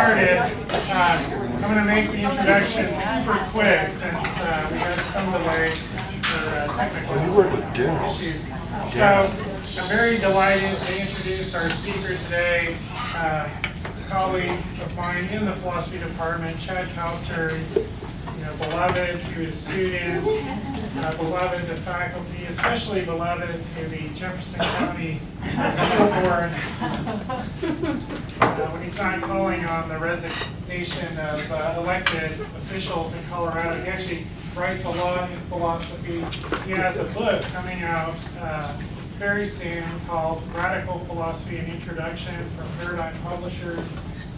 started, I'm going to make the introduction super quick since we had some delay for technical issues. So I'm very delighted to introduce our speaker today, a colleague of mine in the philosophy department, Chad Kautzer. He's beloved to his students, beloved to faculty, especially beloved to the Jefferson County School Board. When he signed calling on the resignation of elected officials in Colorado, he actually writes a lot in philosophy. He has a book coming out very soon called Radical Philosophy: An Introduction from Paradigm Publishers.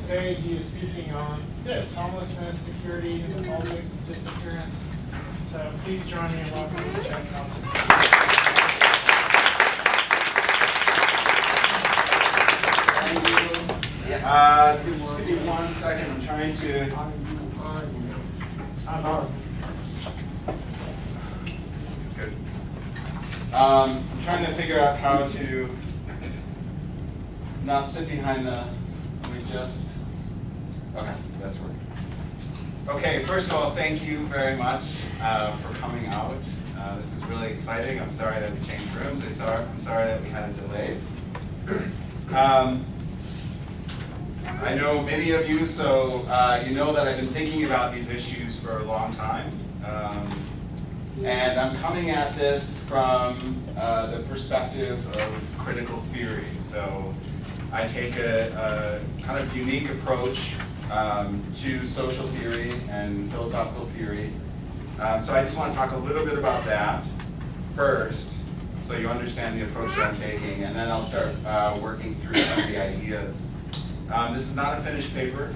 Today he is speaking on this, homelessness, security, and the politics of disappearance. So please join me in welcoming Chad Kautzer. Thank you. Give me 1 second. I'm trying to. It's good. I'm trying to figure out how to not sit behind the. Okay, that's working. Okay, first of all, thank you very much for coming out. This is really exciting. I'm sorry that we changed rooms. I'm sorry that we had a delay. I know many of you, so you know that I've been thinking about these issues for a long time. And I'm coming at this from the perspective of critical theory. So I take a kind of unique approach to social theory and philosophical theory. So I just want to talk a little bit about that first, so you understand the approach that I'm taking, and then I'll start working through some of the ideas. This is not a finished paper.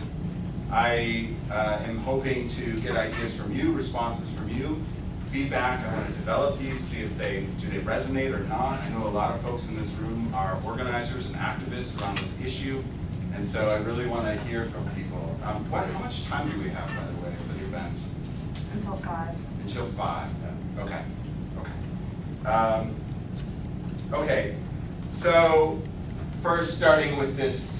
I am hoping to get ideas from you, responses from you, feedback. I want to develop these, see if they resonate or not. I know a lot of folks in this room are organizers and activists around this issue, and so I really want to hear from people. How much time do we have, by the way, for the event? Until 5. Until 5. Okay. Okay. So first, starting with this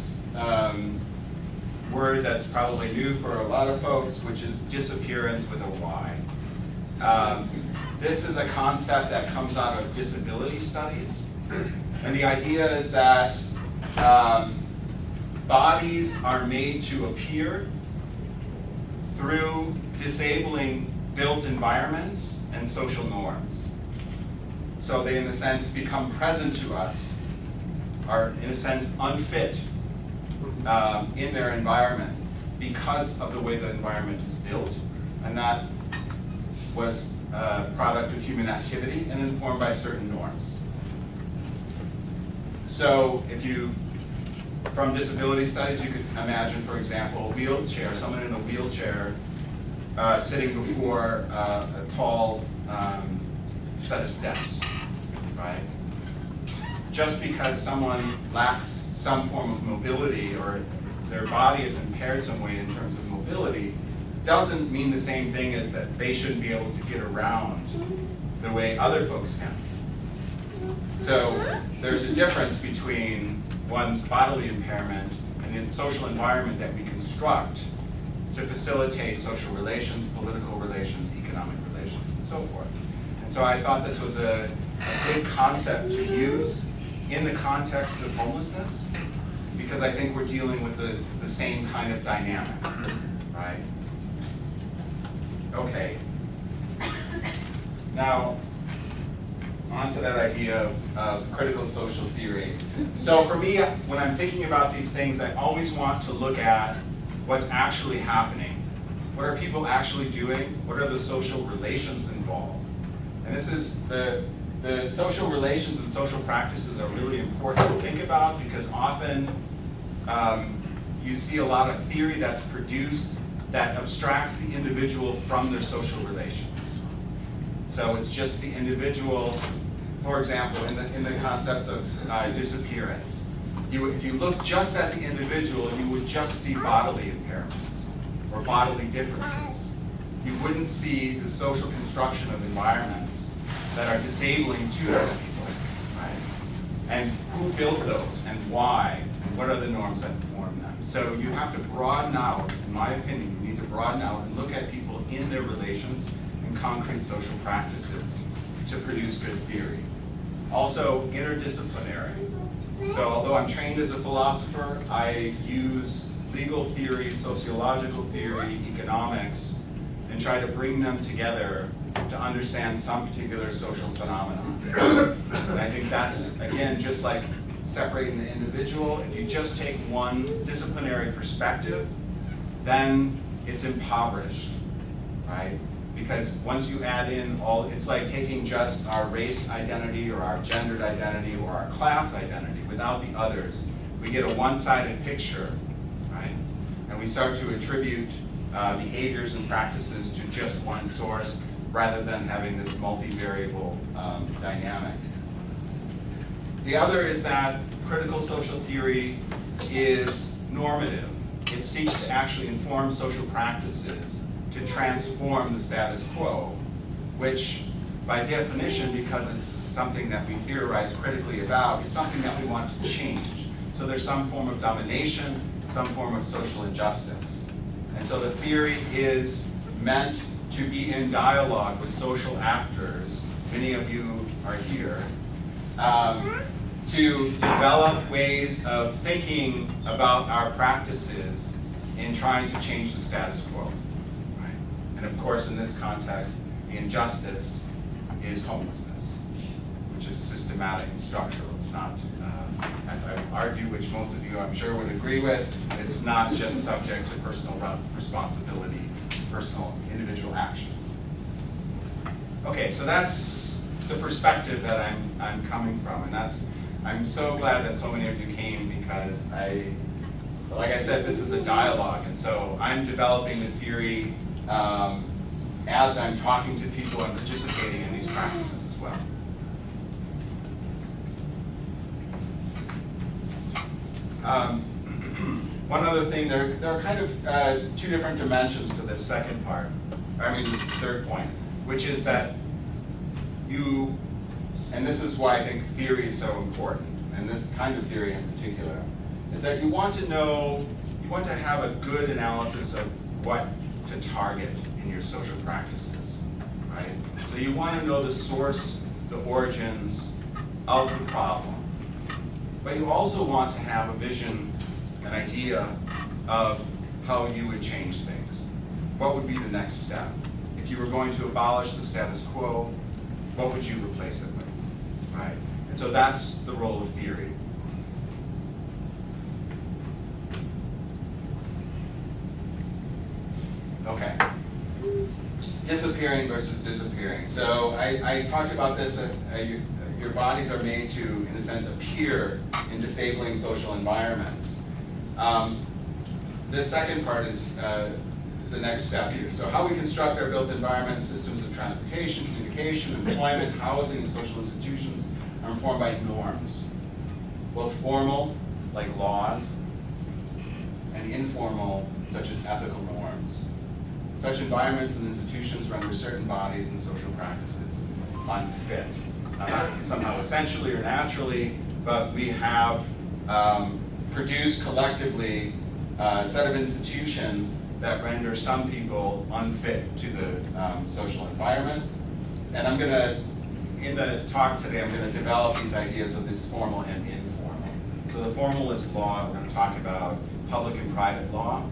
word that's probably new for a lot of folks, which is disappearance with a Y. This is a concept that comes out of disability studies. And the idea is that bodies are made to appear through disabling built environments and social norms. So they, in a sense, become present to us, are, in a sense, unfit in their environment because of the way the environment is built. And that was a product of human activity and informed by certain norms. So if you, from disability studies, you could imagine, for example, a wheelchair, someone in a wheelchair sitting before a tall set of steps, right? Just because someone lacks some form of mobility or their body is impaired some way in terms of mobility doesn't mean the same thing as that they shouldn't be able to get around the way other folks can. So there's a difference between one's bodily impairment and the social environment that we construct to facilitate social relations, political relations, economic relations, and so forth. And so I thought this was a good concept to use in the context of homelessness, because I think we're dealing with the same kind of dynamic, right? Okay. Now, on to that idea of critical social theory. So for me, when I'm thinking about these things, I always want to look at what's actually happening. What are people actually doing? What are the social relations involved? And this is the social relations and social practices are really important to think about, because often you see a lot of theory that's produced that abstracts the individual from their social relations. So it's just the individual, for example, in the concept of disappearance. If you look just at the individual, you would just see bodily impairments or bodily differences. You wouldn't see the social construction of environments that are disabling to those people, right? And who built those and why And what are the norms that inform them? So you have to broaden out, in my opinion, you need to broaden out and look at people in their relations and concrete social practices to produce good theory. Also, interdisciplinary. So although I'm trained as a philosopher, I use legal theory, sociological theory, economics, and try to bring them together to understand some particular social phenomenon. And I think that's, again, just like separating the individual. If you just take one disciplinary perspective, then it's impoverished, right? Because once you add in all, it's like taking just our race identity or our gendered identity or our class identity without the others. We get a one-sided picture, right? And we start to attribute behaviors and practices to just one source rather than having this multivariable dynamic. The other is that critical social theory is normative. It seeks to actually inform social practices to transform the status quo, which by definition, because it's something that we theorize critically about, is something that we want to change. So there's some form of domination, some form of social injustice. And so the theory is meant to be in dialogue with social actors, many of you are here, to develop ways of thinking about our practices in trying to change the status quo. Right? And of course, in this context, the injustice is homelessness, which is systematic and structural. It's not, as I argue, which most of you I'm sure would agree with, it's not just subject to personal responsibility, personal individual actions. Okay, so that's the perspective that I'm coming from, and I'm so glad that so many of you came, because like I said, this is a dialogue, and so I'm developing the theory as I'm talking to people and participating in these practices as well. One other thing, there are kind of two different dimensions to this second part, this third point, which is that and this is why I think theory is so important, and this kind of theory in particular, is that you want to have a good analysis of what to target in your social practices, right? So you want to know the source, the origins of the problem, but you also want to have a vision, an idea of how you would change things. What would be the next step? If you were going to abolish the status quo, what would you replace it with, right? And so that's the role of theory. Okay. Disappearing versus disappearing. So I talked about this, that your bodies are made to, in a sense, appear in disabling social environments. This second part is the next step here. So how we construct our built environments, systems of transportation, communication, employment, housing, and social institutions are informed by norms, both formal, like laws, and informal, such as ethical norms. Such environments and institutions render certain bodies and social practices unfit. Not somehow essentially or naturally, but we have produced collectively a set of institutions that render some people unfit to the social environment. And I'm going to, in the talk today, I'm going to develop these ideas of this formal and informal. So the formal is law. We're going to talk about public and private law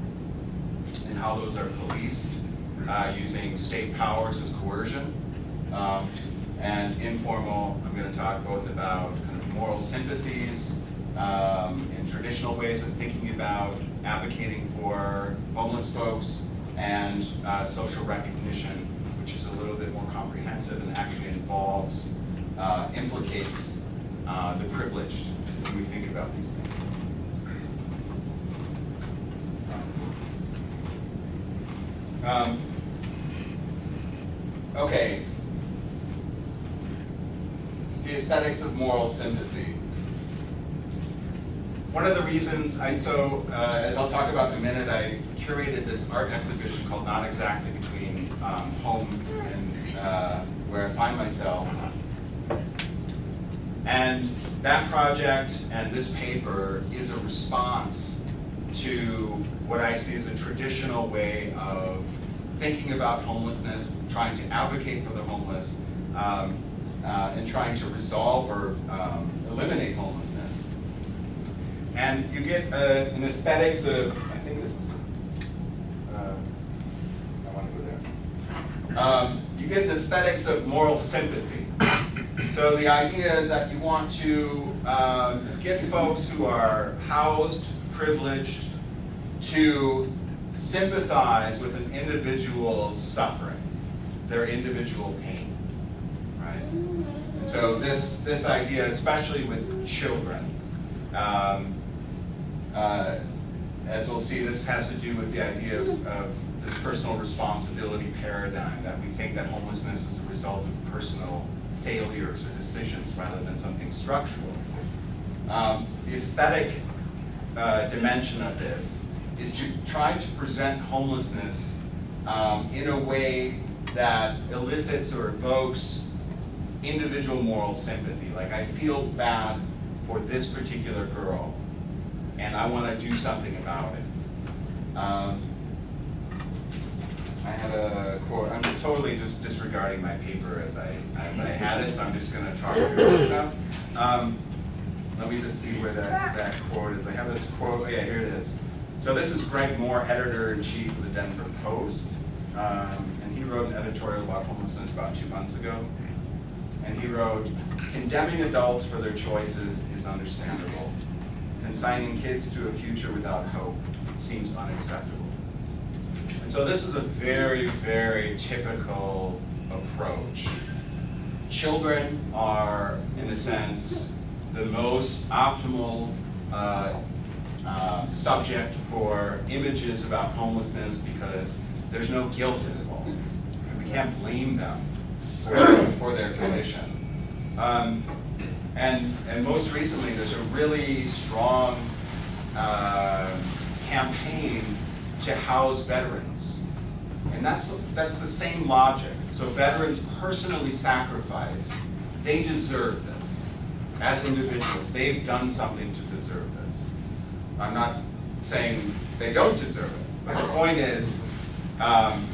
and how those are policed using state powers of coercion. And informal, I'm going to talk both about kind of moral sympathies in traditional ways of thinking about advocating for homeless folks, and social recognition, which is a little bit more comprehensive and actually involves, implicates the privileged when we think about these things. Okay. The aesthetics of moral sympathy. One of the reasons, as I'll talk about in a minute, I curated this art exhibition called Not Exactly Between Home and where I find myself. And that project and this paper is a response to what I see as a traditional way of thinking about homelessness, trying to advocate for the homeless, and trying to resolve or eliminate homelessness. And you get an aesthetics of, I think this is, I want to go there. You get an aesthetics of moral sympathy. So the idea is that you want to get folks who are housed, privileged, to sympathize with an individual's suffering, their individual pain, right? And so this idea, especially with children, as we'll see, this has to do with the idea of this personal responsibility paradigm, that we think that homelessness is a result of personal failures or decisions rather than something structural. The aesthetic dimension of this is to try to present homelessness in a way that elicits or evokes individual moral sympathy. Like, I feel bad for this particular girl, and I want to do something about it. I have a quote. I'm totally just disregarding my paper as I had it, so I'm just going to talk through this stuff. Let me just see where that quote is. I have this quote. Oh, yeah, here it is. So this is Greg Moore, editor-in-chief of the Denver Post, and he wrote an editorial about homelessness about 2 months ago. And he wrote, "Condemning adults for their choices is understandable. Consigning kids to a future without hope seems unacceptable." And so this is a very, very typical approach. Children are, in a sense, the most optimal subject for images about homelessness because there's no guilt involved. We can't blame them for their condition. And most recently, there's a really strong campaign to house veterans. And that's the same logic. So veterans personally sacrifice. They deserve this. As individuals, they've done something to deserve this. I'm not saying they don't deserve it, but the point is,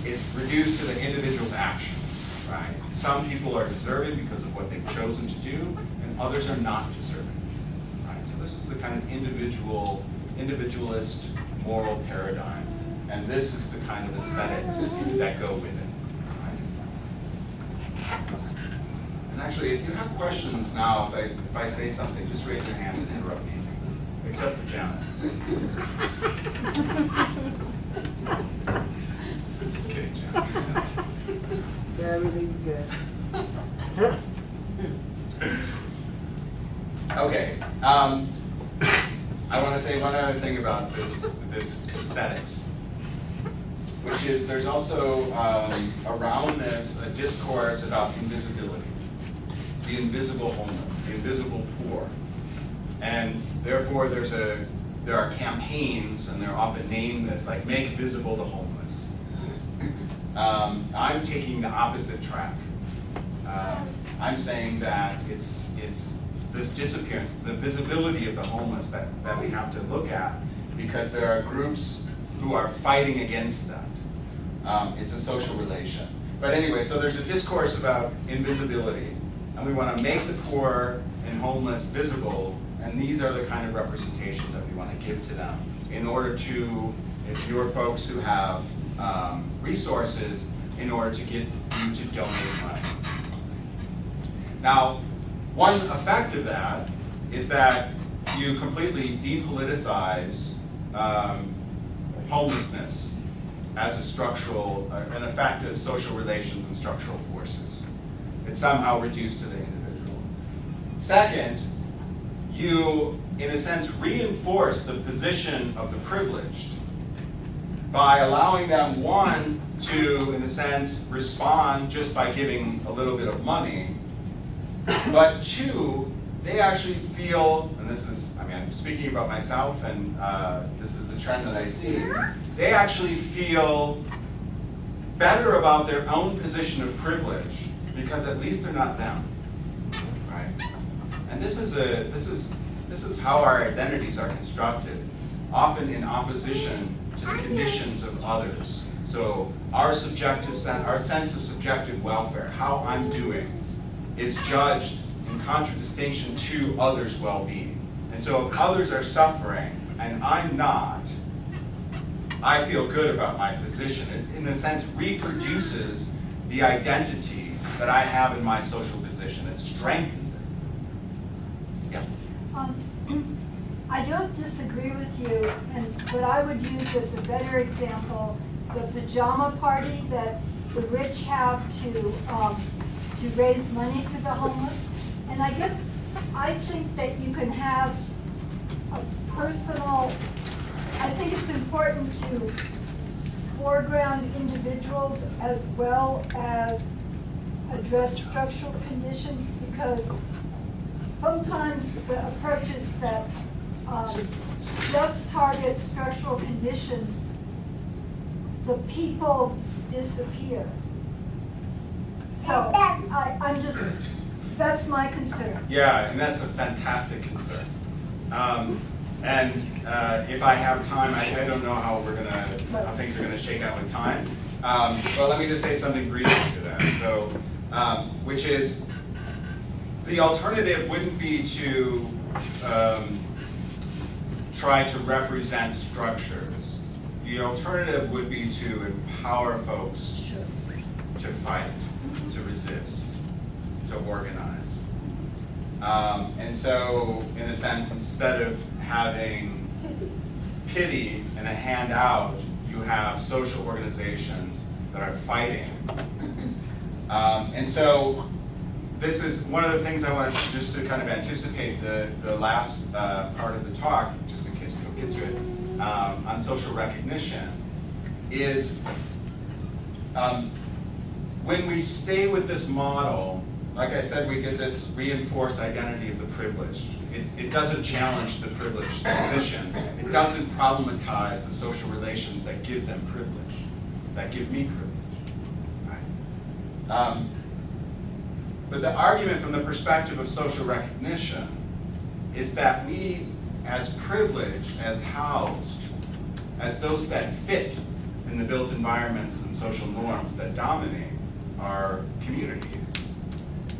it's reduced to the individual's actions, right? Some people are deserving because of what they've chosen to do, and others are not deserving, right? So this is the kind of individualist moral paradigm, and this is the kind of aesthetics that go with it, right? And actually, if you have questions now, if I say something, just raise your hand and interrupt me. Except for Janet. Just kidding, Janet. Yeah, everything's good. Okay. I want to say one other thing about this aesthetics, which is there's also around this a discourse about invisibility, the invisible homeless, the invisible poor. And therefore, there are campaigns, and they're often named this, like make visible the homeless. I'm taking the opposite track. I'm saying that it's this disappearance, the visibility of the homeless that we have to look at, because there are groups who are fighting against that. It's a social relation. But anyway, so there's a discourse about invisibility, and we want to make the poor and homeless visible. And these are the kind of representations that we want to give to them in order to, if you're folks who have resources, in order to get you to donate money. Now, one effect of that is that you completely depoliticize homelessness as a structural, an effect of social relations and structural forces. It's somehow reduced to the individual. Second, you, in a sense, reinforce the position of the privileged by allowing them, one, to, in a sense, respond just by giving a little bit of money, but two, they actually feel, and this is, I mean, I'm speaking about myself, and this is the trend that I see, they actually feel better about their own position of privilege because at least they're not them, right? And this is how our identities are constructed, often in opposition to the conditions of others. So our sense of subjective welfare, how I'm doing, is judged in contradistinction to others' well-being. And so if others are suffering and I'm not, I feel good about my position. It, in a sense, reproduces the identity that I have in my social position. It strengthens it. Yeah. I don't disagree with you, but I would use as a better example the pajama party that the rich have to raise money for the homeless. And I guess I think that you can have a personal, I think it's important to foreground individuals as well as address structural conditions, because sometimes the approaches that just target structural conditions, the people disappear. So I'm just, that's my concern. Yeah, and that's a fantastic concern. And if I have time, I don't know how things are gonna shake out with time. But let me just say something briefly to that. So, which is, the alternative wouldn't be to try to represent structures. The alternative would be to empower folks to fight, to resist, to organize. And so, in a sense, instead of having pity and a handout, you have social organizations that are fighting. And so, this is one of the things I wanted just to kind of anticipate the last part of the talk, just in case we don't get to it, on social recognition, is when we stay with this model, like I said, we get this reinforced identity of the privileged. It doesn't challenge the privileged position. It doesn't problematize the social relations that give them privilege, that give me privilege. Right? But the argument from the perspective of social recognition is that we, as privileged, as housed, as those that fit in the built environments and social norms that dominate our communities,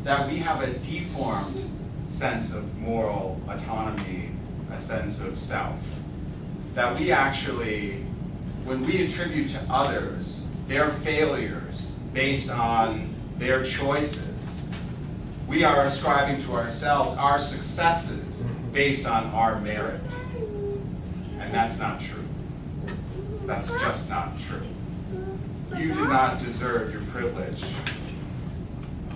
that we have a deformed sense of moral autonomy, a sense of self. That we actually, when we attribute to others their failures based on their choices, we are ascribing to ourselves our successes based on our merit. And that's not true. That's just not true. You do not deserve your privilege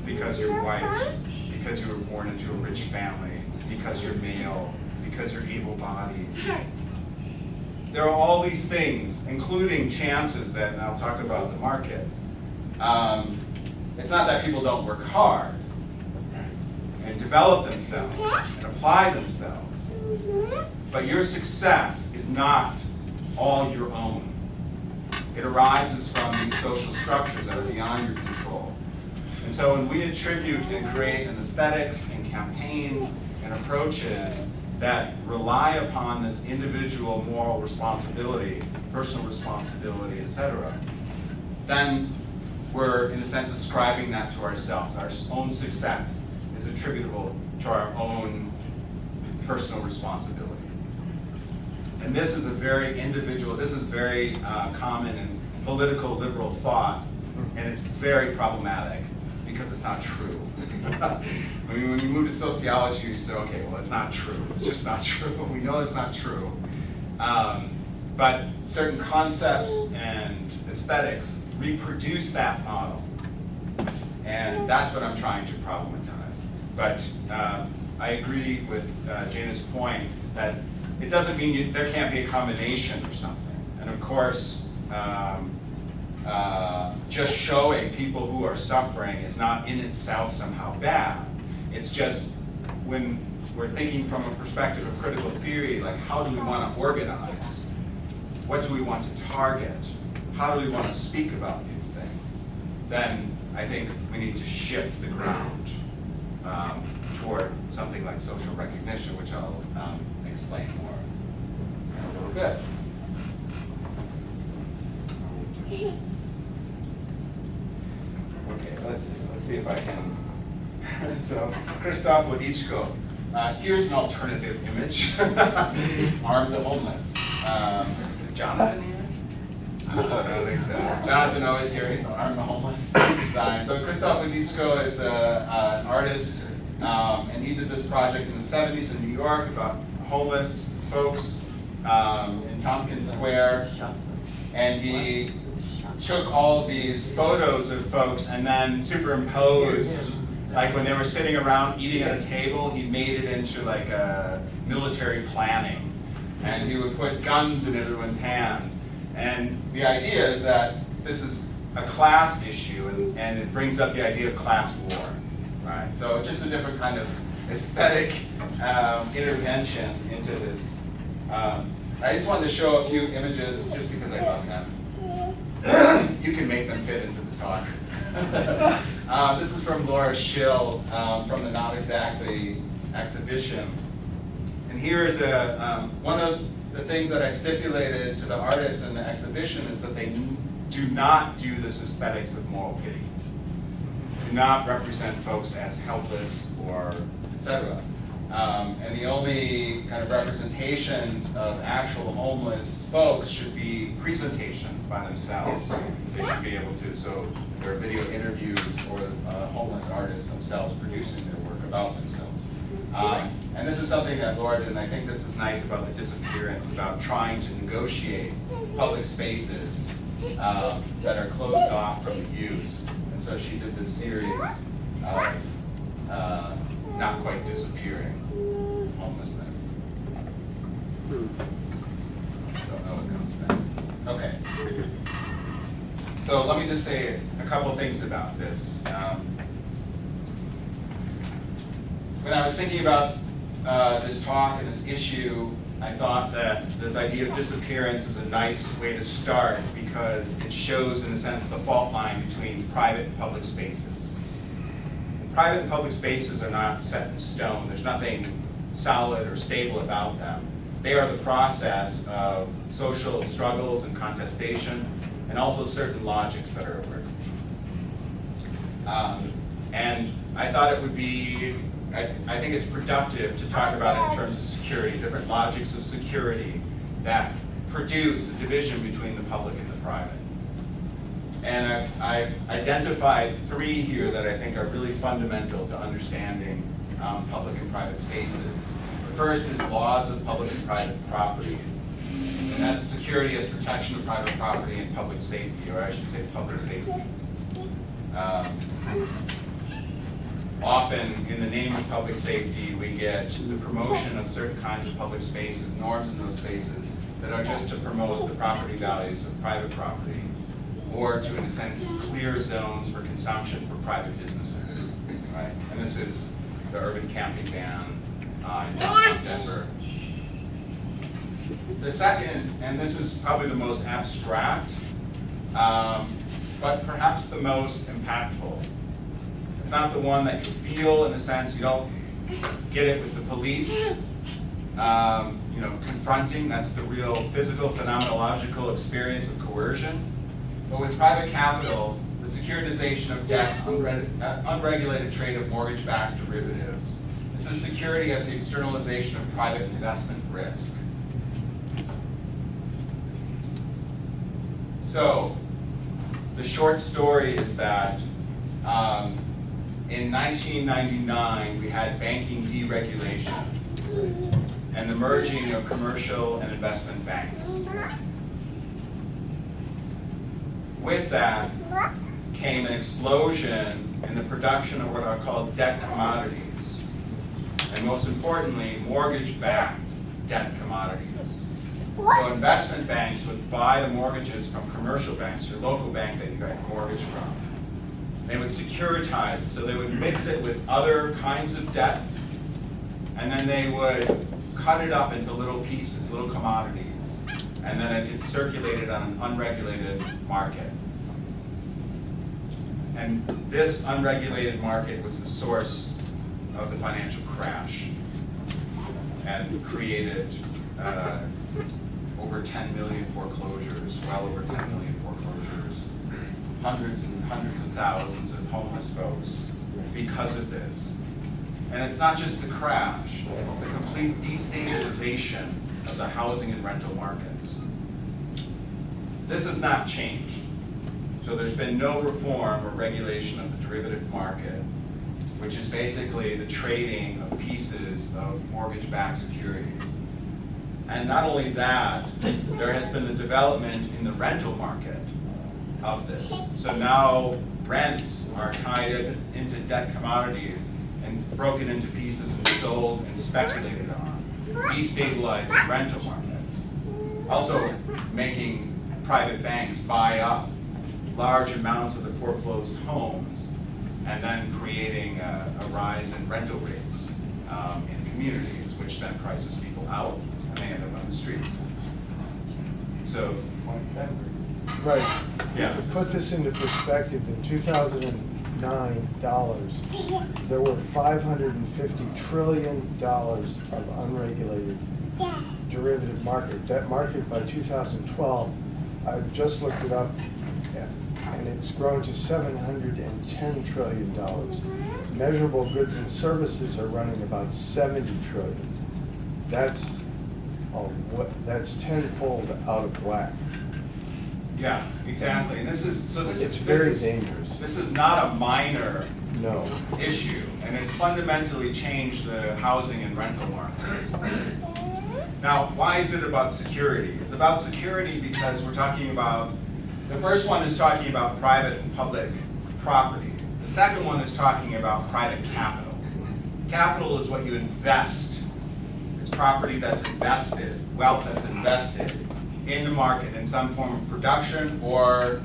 because you're white, because you were born into a rich family, because you're male, because you're able-bodied. There are all these things, including chances that, and I'll talk about the market. It's not that people don't work hard and develop themselves and apply themselves, but your success is not all your own. It arises from these social structures that are beyond your control. And so when we attribute and create an aesthetics and campaigns and approaches that rely upon this individual moral responsibility, personal responsibility, etc., then we're, in a sense, ascribing that to ourselves. Our own success is attributable to our own personal responsibility. And this is a very individual, this is very common in political liberal thought, and it's very problematic because it's not true. I mean, when you move to sociology, you say, okay, well, it's not true. It's just not true. We know it's not true. But certain concepts and aesthetics reproduce that model. And that's what I'm trying to problematize. But I agree with Jana's point that it doesn't mean there can't be a combination or something. And of course, just showing people who are suffering is not in itself somehow bad. It's just when we're thinking from a perspective of critical theory, like how do we want to organize? What do we want to target? How do we want to speak about these things? Then I think we need to shift the ground toward something like social recognition, which I'll explain more in a little bit. Okay, let's see if I can. So, Krzysztof Wodiczko. Here's an alternative image. Arm the homeless. Is Jonathan here? I don't think so. Jonathan always carries the Arm the Homeless design. So Krzysztof Wodiczko is an artist, and he did this project in the 70s in New York about homeless folks in Tompkins Square. And he took all these photos of folks and then superimposed, like when they were sitting around eating at a table, he made it into like a military planning. And he would put guns in everyone's hands. And the idea is that this is a class issue, and it brings up the idea of class war, right? So just a different kind of aesthetic intervention into this. I just wanted to show a few images just because I love them. You can make them fit into the talk. This is from Laura Schill from the Not Exactly exhibition. And here is one of the things that I stipulated to the artists in the exhibition is that they do not do this aesthetics of moral pity. Do not represent folks as helpless or etc. And the only kind of representations of actual homeless folks should be presentations by themselves. They should be able to, so there are video interviews or homeless artists themselves producing their work about themselves. And this is something that Laura did, and I think this is nice about the disappearance, about trying to negotiate public spaces that are closed off from use. And so she did this series of not quite disappearing homelessness. Don't know what comes next. Okay. So let me just say a couple things about this. When I was thinking about this talk and this issue, I thought that this idea of disappearance is a nice way to start because it shows, in a sense, the fault line between private and public spaces. And private and public spaces are not set in stone. There's nothing solid or stable about them. They are the process of social struggles and contestation, and also certain logics that are at work. And I thought it would be, I think it's productive to talk about it in terms of security, different logics of security that produce a division between the public and the private. And I've identified three here that I think are really fundamental to understanding public and private spaces. The first is laws of public and private property. And that's security as protection of private property and public safety, or I should say public safety. Often, in the name of public safety, we get the promotion of certain kinds of public spaces, norms in those spaces, that are just to promote the property values of private property, or to, in a sense, clear zones for consumption for private businesses, right? And this is the urban camping ban in downtown Denver. The second, and this is probably the most abstract, but perhaps the most impactful. It's not the one that you feel, in a sense, you don't get it with the police, confronting, that's the real physical, phenomenological experience of coercion. But with private capital, the securitization of debt, unregulated trade of mortgage-backed derivatives. This is security as the externalization of private investment risk. So, the short story is that in 1999, we had banking deregulation and the merging of commercial and investment banks. With that came an explosion in the production of what are called debt commodities, and most importantly, mortgage-backed debt commodities. So investment banks would buy the mortgages from commercial banks, your local bank that you got your mortgage from. They would securitize it, so they would mix it with other kinds of debt, and then they would cut it up into little pieces, little commodities, and then it gets circulated on an unregulated market. And this unregulated market was the source of the financial crash and created over 10 million foreclosures, well over 10 million foreclosures, hundreds and hundreds of thousands of homeless folks because of this. And it's not just the crash, it's the complete destabilization of the housing and rental markets. This has not changed. So there's been no reform or regulation of the derivative market, which is basically the trading of pieces of mortgage-backed securities. And not only that, there has been the development in the rental market of this. So now rents are tied into debt commodities and broken into pieces and sold and speculated on, destabilizing rental markets. Also making private banks buy up large amounts of the foreclosed homes and then creating a rise in rental rates in communities, which then prices people out and they end up on the streets. So, Right. Yeah. To put this into perspective, in 2009 dollars, there were $550 trillion of unregulated derivative market. That market by 2012, I've just looked it up, and it's grown to $710 trillion. Measurable goods and services are running about 70 trillion. That's tenfold out of whack. yeah, exactly. And this is Very dangerous. This is not a minor No. issue, and it's fundamentally changed the housing and rental markets. Now, why is it about security? It's about security because we're talking about, the first one is talking about private and public property. The second one is talking about private capital. Capital is what you invest. It's property that's invested, wealth that's invested in the market in some form of production or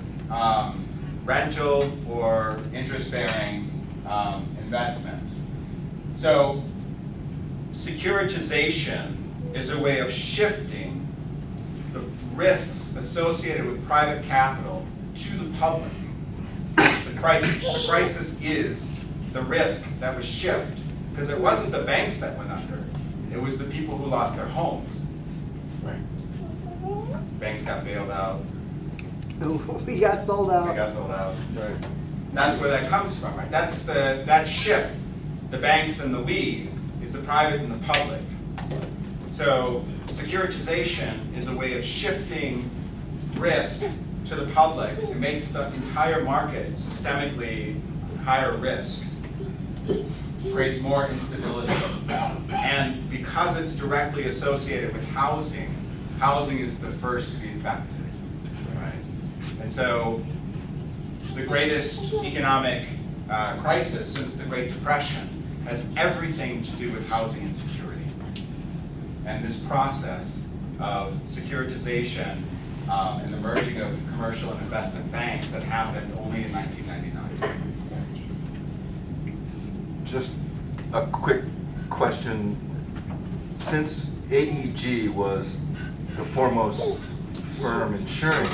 rental or interest-bearing investments. So securitization is a way of shifting the risks associated with private capital to the public. The crisis is the risk that was shifted, because it wasn't the banks that went under, it was the people who lost their homes. Right. Banks got bailed out, We got sold they out. got sold out. Right. That's where that comes from, right? That's that shift. The banks and the we is the private and the public. So securitization is a way of shifting risk to the public. It makes the entire market systemically higher risk, creates more instability. And because it's directly associated with housing, housing is the first to be affected, right? And so the greatest economic crisis since the Great Depression has everything to do with housing insecurity. And this process of securitization and the merging of commercial and investment banks that happened only in 1999. Just a quick question. Since AEG was the foremost firm insuring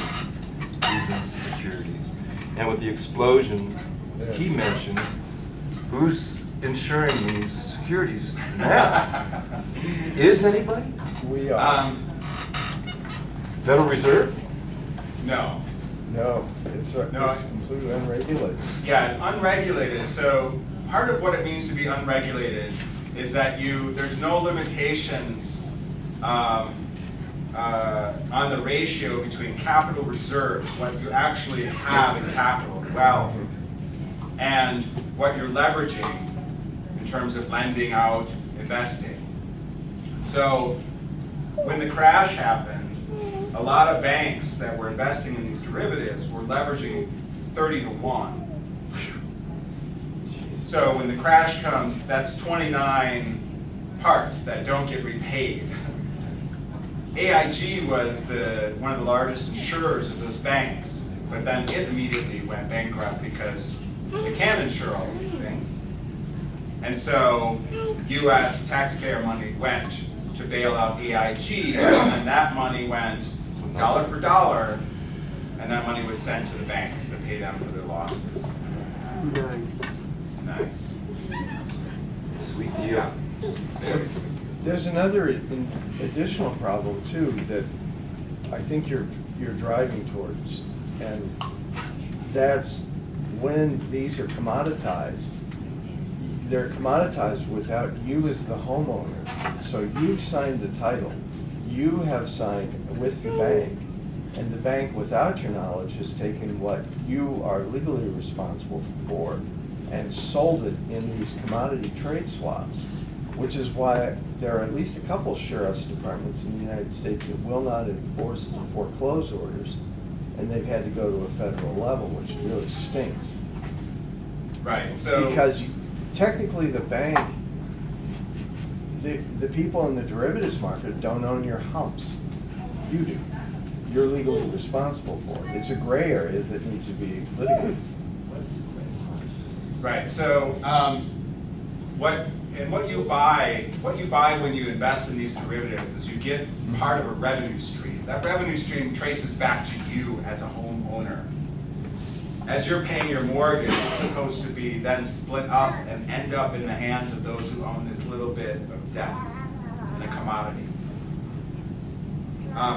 these securities, and with the explosion he mentioned, who's insuring these securities now? Is anybody? We are. Federal Reserve? No. No, it's No, it's completely unregulated. Yeah, it's unregulated. So part of what it means to be unregulated is that there's no limitations on the ratio between capital reserves, what you actually have in capital, wealth, and what you're leveraging in terms of lending out, investing. So when the crash happened, a lot of banks that were investing in these derivatives were leveraging 30 to 1. So when the crash comes, that's 29 parts that don't get repaid. AIG was one of the largest insurers of those banks, but then it immediately went bankrupt because it can't insure all of these things. And so US taxpayer money went to bail out AIG, and then that money went dollar for dollar, and that money was sent to the banks to pay them for their losses. Nice. Nice. Sweet deal. There's another additional problem too that I think you're driving towards, and that's when these are commoditized. They're commoditized without you as the homeowner. So you've signed the title, you have signed with the bank, and the bank, without your knowledge, has taken what you are legally responsible for and sold it in these commodity trade swaps, which is why there are at least a couple sheriff's departments in the United States that will not enforce the foreclosure orders, and they've had to go to a federal level, which really stinks. Right, so. Because technically the bank, the people in the derivatives market don't own your house. You do. You're legally responsible for it. It's a gray area that needs to be litigated. Right, so what you buy when you invest in these derivatives is you get part of a revenue stream. That revenue stream traces back to you as a homeowner. As you're paying your mortgage, it's supposed to be then split up and end up in the hands of those who own this little bit of debt and a commodity.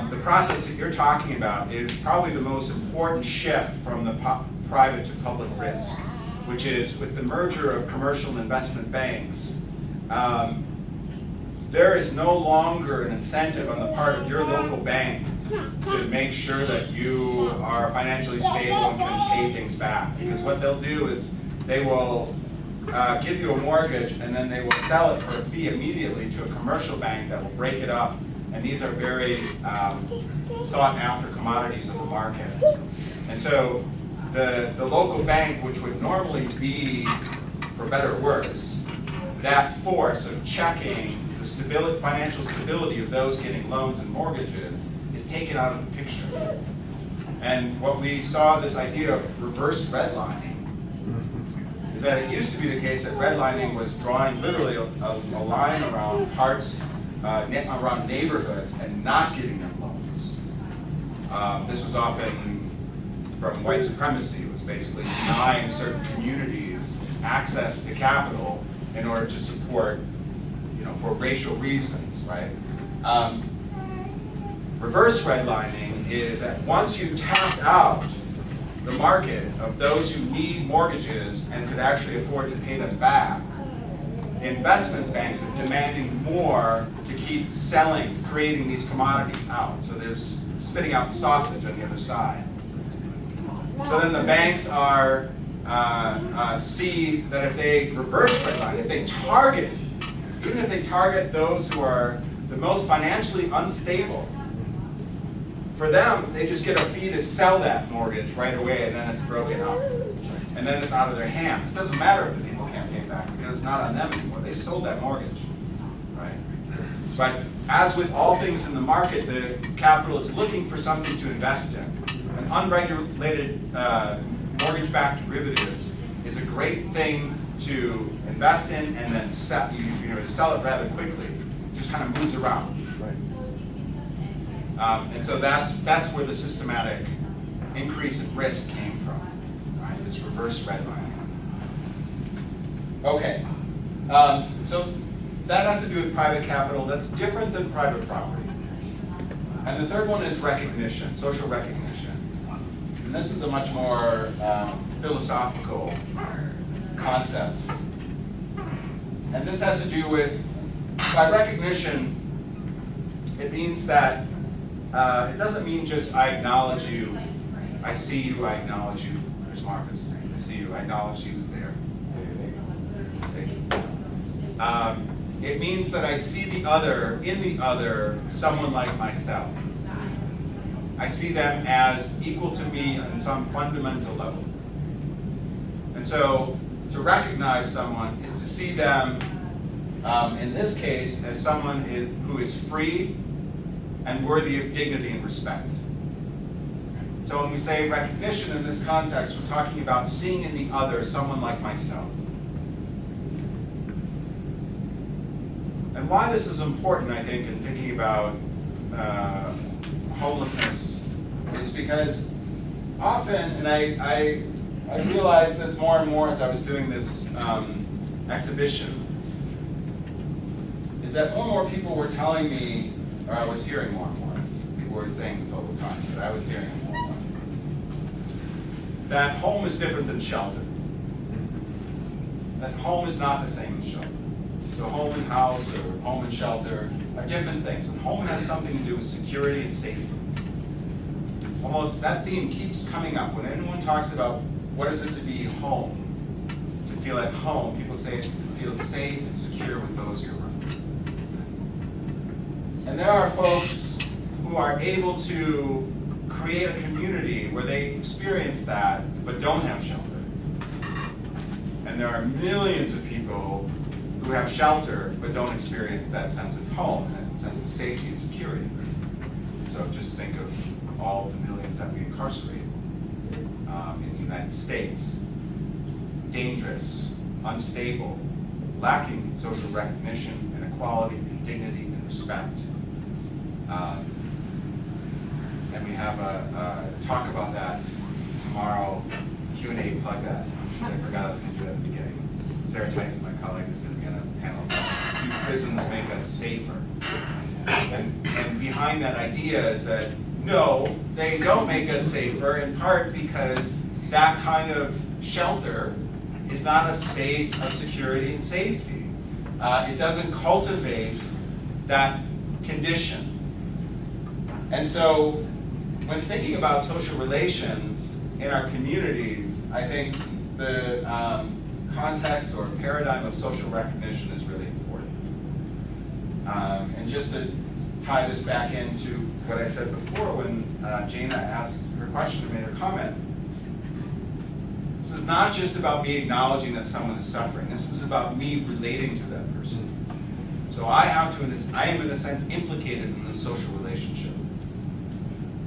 The process that you're talking about is probably the most important shift from the private to public risk, which is with the merger of commercial and investment banks. There is no longer an incentive on the part of your local bank to make sure that you are financially stable and can pay things back. Because what they'll do is they will give you a mortgage and then they will sell it for a fee immediately to a commercial bank that will break it up. And these are very sought after commodities in the market. And so the local bank, which would normally be, for better or worse, that force of checking the stability, financial stability of those getting loans and mortgages is taken out of the picture. And what we saw, this idea of reverse redlining, is that it used to be the case that redlining was drawing literally a line around parts, around neighborhoods and not giving them loans. This was often from white supremacy. It was basically denying certain communities access to capital in order to support, for racial reasons, right? Reverse redlining is that once you tapped out the market of those who need mortgages and could actually afford to pay them back, investment banks are demanding more to keep selling, creating these commodities out. So there's spitting out sausage on the other side. So then the banks are see that if they reverse redline, if they target, even if they target those who are the most financially unstable, for them, they just get a fee to sell that mortgage right away, and then it's broken up. And then it's out of their hands. It doesn't matter if the people can't pay back, because it's not on them anymore. They sold that mortgage, right? But as with all things in the market, the capital is looking for something to invest in. And unregulated mortgage-backed derivatives is a great thing to invest in and then sell it rather quickly. It just kind of moves around. And so that's where the systematic increase in risk came from, right? This reverse redlining. Okay, so that has to do with private capital. That's different than private property. And the third one is recognition, social recognition. And this is a much more philosophical concept. And this has to do with, by recognition, it means that it doesn't mean just I acknowledge you, I see you, I acknowledge you. There's Marcus. I see you, I acknowledge he was there. Thank you. It means that I see the other, in the other, someone like myself. I see them as equal to me on some fundamental level. And so to recognize someone is to see them, in this case, as someone who is free and worthy of dignity and respect. So when we say recognition in this context, we're talking about seeing in the other someone like myself. And why this is important, I think, in thinking about homelessness is because often, and I realized this more and more as I was doing this exhibition, is that more and more people were telling me, or I was hearing more and more, people were saying this all the time, but I was hearing it more and more, that home is different than shelter. That home is not the same as shelter. So home and house or home and shelter are different things. And home has something to do with security and safety. Almost that theme keeps coming up. When anyone talks about what is it to be home, to feel at home, people say it's to feel safe and secure with those you're around. And there are folks who are able to create a community where they experience that but don't have shelter. And there are millions of people who have shelter but don't experience that sense of home, that sense of safety and security. So just think of all the millions that we incarcerate in the United States. Dangerous, unstable, lacking social recognition and equality and dignity and respect. And we have a talk about that tomorrow, Q&A, plug that. I forgot I was going to do that at the beginning. Sarah Tyson, my colleague, is going to be on a panel about, do prisons make us safer? And behind that idea is that, no, they don't make us safer, in part because that kind of shelter is not a space of security and safety. It doesn't cultivate that condition. And so, when thinking about social relations in our communities, I think the context or paradigm of social recognition is really important. And just to tie this back into what I said before when Jana asked her question and made her comment, this is not just about me acknowledging that someone is suffering. This is about me relating to that person. So I have to, I am in a sense implicated in the social relationship.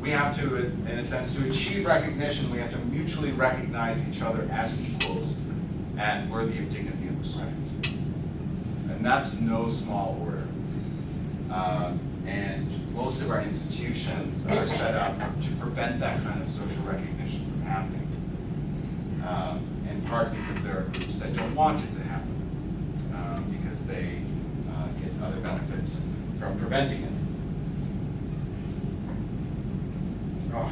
We have to, in a sense, to achieve recognition, we have to mutually recognize each other as equals and worthy of dignity and respect. And that's no small order. And most of our institutions are set up to prevent that kind of social recognition from happening. In part because there are groups that don't want it to happen, because they get other benefits from preventing it. Oh,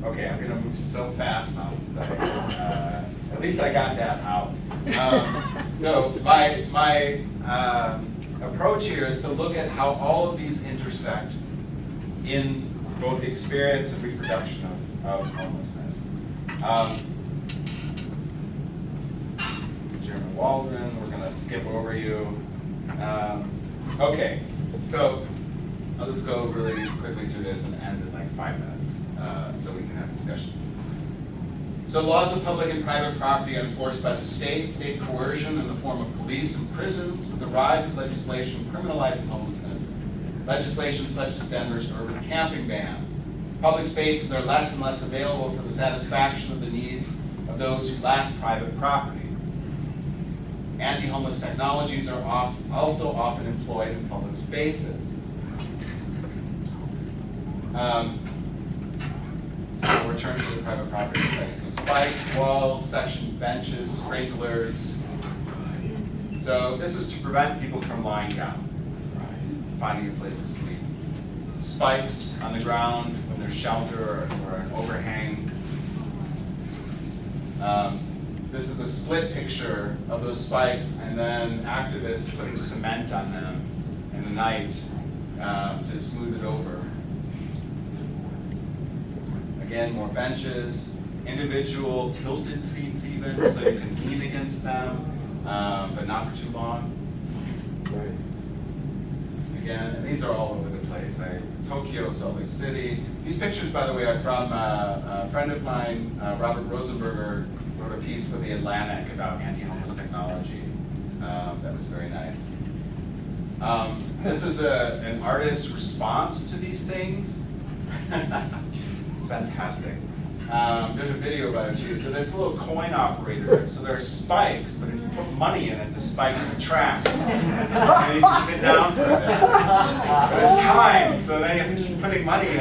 okay, I'm gonna move so fast now since at least I got that out. So my approach here is to look at how all of these intersect in both the experience and reproduction of homelessness. German Waldron, we're gonna skip over you. Okay, so I'll just go really quickly through this and end in like 5 minutes so we can have a discussion. So laws of public and private property are enforced by the state coercion in the form of police and prisons, with the rise of legislation criminalizing homelessness, legislation such as Denver's urban camping ban. Public spaces are less and less available for the satisfaction of the needs of those who lack private property. Anti-homeless technologies are also often employed in public spaces. We'll return to the private property in a second. So spikes, walls, section benches, sprinklers. So this is to prevent people from lying down, finding a place to sleep. Spikes on the ground when there's shelter or an overhang. This is a split picture of those spikes, and then activists putting cement on them in the night to smooth it over. Again, more benches, individual tilted seats even, so you can lean against them, but not for too long. Right. Again, and these are all over the place. Tokyo, Salt Lake City. These pictures, by the way, are from a friend of mine, Robert Rosenberger, wrote a piece for The Atlantic about anti-homeless technology. That was very nice. This is an artist's response to these things. It's fantastic. There's a video about it too. So there's a little coin operator. So there are spikes, but if you put money in it, the spikes retract. And you can sit down for a bit. But it's timed, so then you have to keep putting money in.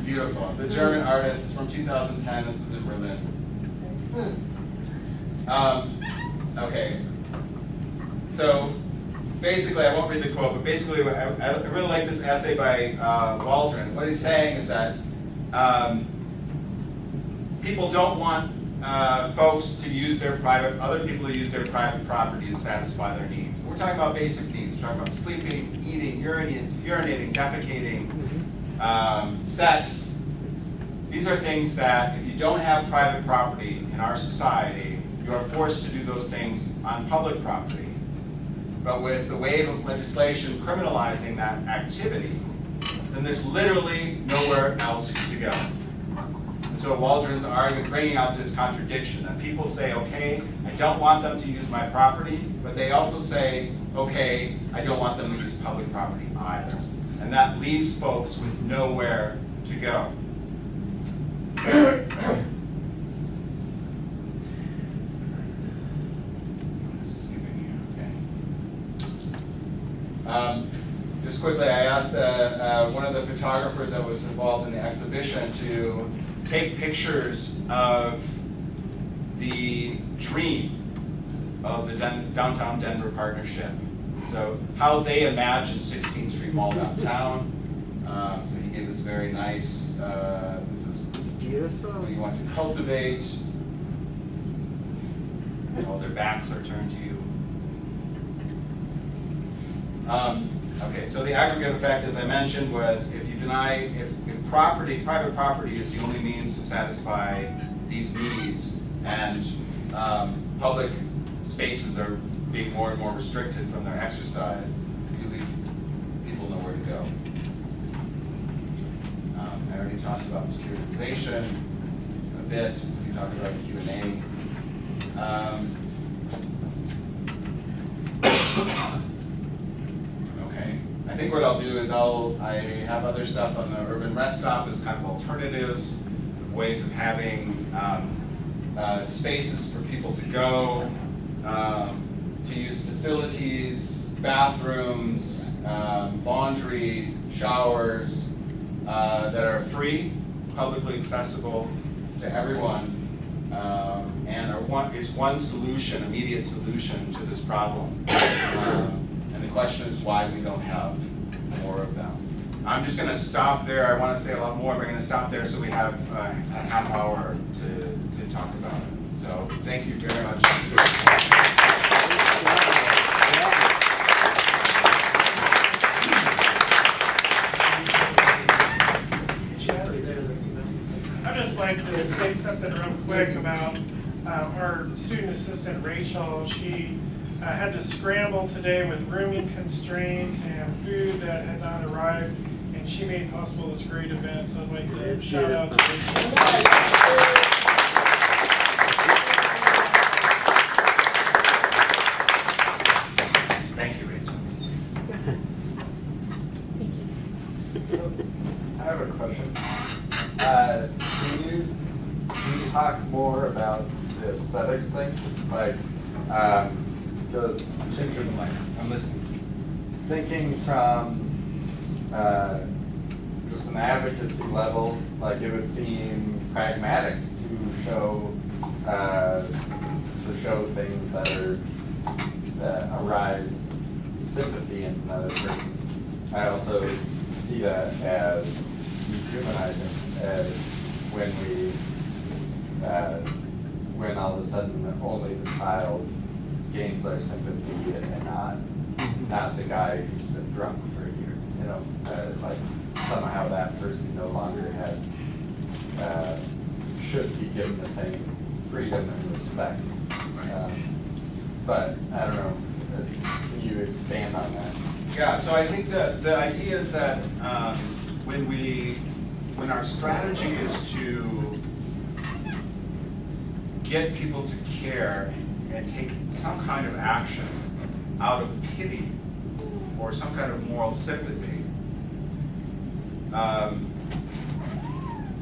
Beautiful. It's a German artist. It's from 2010. This is in Berlin. Okay. So basically, I won't read the quote, but basically, I really like this essay by Waldron. What he's saying is that people don't want folks to use their other people to use their private property to satisfy their needs. We're talking about basic needs. We're talking about sleeping, eating, urinating, defecating, sex. These are things that if you don't have private property in our society, you are forced to do those things on public property. But with the wave of legislation criminalizing that activity, then there's literally nowhere else to go. And so Waldron's argument, bringing out this contradiction, that people say, okay, I don't want them to use my property, but they also say, okay, I don't want them to use public property either. And that leaves folks with nowhere to go. Just quickly, I asked one of the photographers that was involved in the exhibition to take pictures of the dream of the Downtown Denver Partnership. So how they imagine 16th Street Mall downtown. So he gave this very nice, It's beautiful. what you want to cultivate. All their backs are turned to you. Okay, so the aggregate effect, as I mentioned, was if you deny, if private property is the only means to satisfy these needs, and public spaces are being more and more restricted from their exercise, you leave people nowhere to go. I already talked about securitization a bit. We talked about Q&A. Okay, I think what I'll do is I have other stuff on the urban rest stop as kind of alternatives, ways of having spaces for people to go, to use facilities, bathrooms, laundry, showers that are free, publicly accessible to everyone, and is one solution, immediate solution to this problem. And the question is why we don't have more of them. I'm just going to stop there. I want to say a lot more, but I'm going to stop there so we have a half hour to talk about it. So thank you very much. I'd just like to say something real quick about our student assistant, Rachel. She had to scramble today with rooming constraints and food that had not arrived, and she made possible this great event, so I'd like to shout out to Rachel. Thank you, Rachel. I have a question. Can you talk more about the aesthetics thing? Like, because I'm listening. thinking from just an advocacy level, like it would seem pragmatic to show things that arise sympathy in another person. I also see that as dehumanizing, as when all of a sudden only the child gains our sympathy and not the guy who's been drunk for a year. You know, like somehow that person no longer has should be given the same freedom and respect. But I don't know. Can you expand on that? Yeah, so I think the idea is that when our strategy is to get people to care and take some kind of action out of pity or some kind of moral sympathy,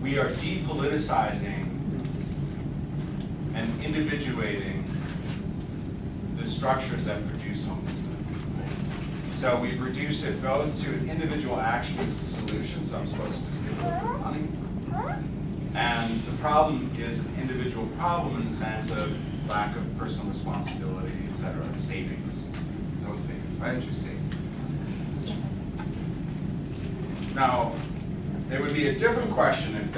we are depoliticizing and individuating the structures that produce homelessness. So we've reduced it both to an individual action as a solution, so I'm supposed to just give a little money. And the problem is an individual problem in the sense of lack of personal responsibility, et cetera, savings. So go see it. Why didn't you see it? Now, it would be a different question if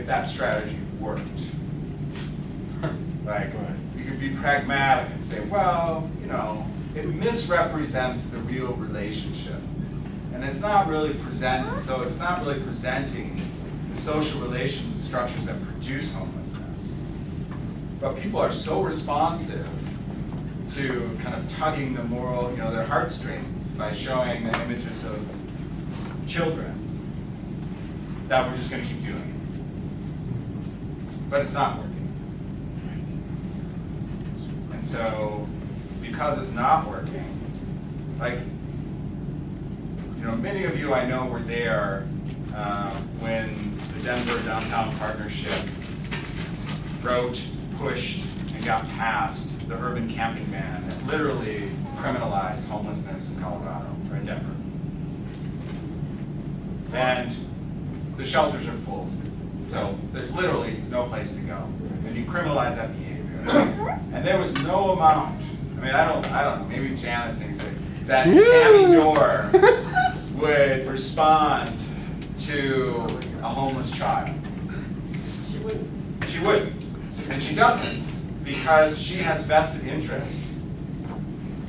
that strategy worked. Like, you could be pragmatic and say, well, you know, it misrepresents the real relationship. And it's not really presented, so it's not really presenting the social relations and structures that produce homelessness. But people are so responsive to kind of tugging the moral, you know, their heartstrings by showing the images of children that we're just going to keep doing it. But it's not working. And so, because it's not working, like, you know, many of you I know were there when the Denver Downtown Partnership wrote, pushed, and got passed the urban camping ban that literally criminalized homelessness in Colorado, or in Denver. And the shelters are full, so there's literally no place to go. And you criminalize that behavior. And there was no amount, I mean, I don't know, maybe Janet thinks that Tammy Dorr would respond to a homeless child. She wouldn't. She wouldn't. And she doesn't, because she has vested interests.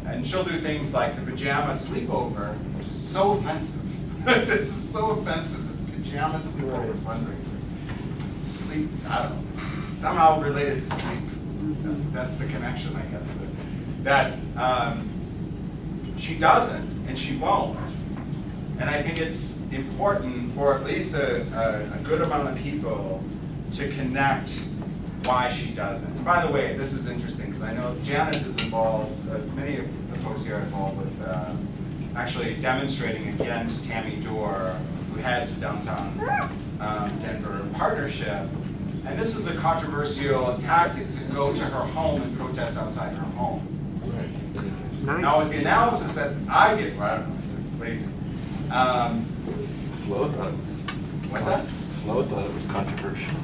And she'll do things like the pajama sleepover, which is so offensive. This is so offensive, this pajama sleepover fundraiser. Sleep, I don't know, somehow related to sleep. That's the connection, I guess. That she doesn't, and she won't. And I think it's important for at least a good amount of people to connect why she doesn't. And by the way, this is interesting, because I know Janet is involved, many of the folks here are involved with actually demonstrating against Tammy Dorr, who heads the Downtown Denver Partnership. And this is a controversial tactic to go to her home and protest outside her home. Nice. Now, with the analysis that I get, well, I don't know, what do you think? Flo thought it was. What's that? Flo thought it was controversial.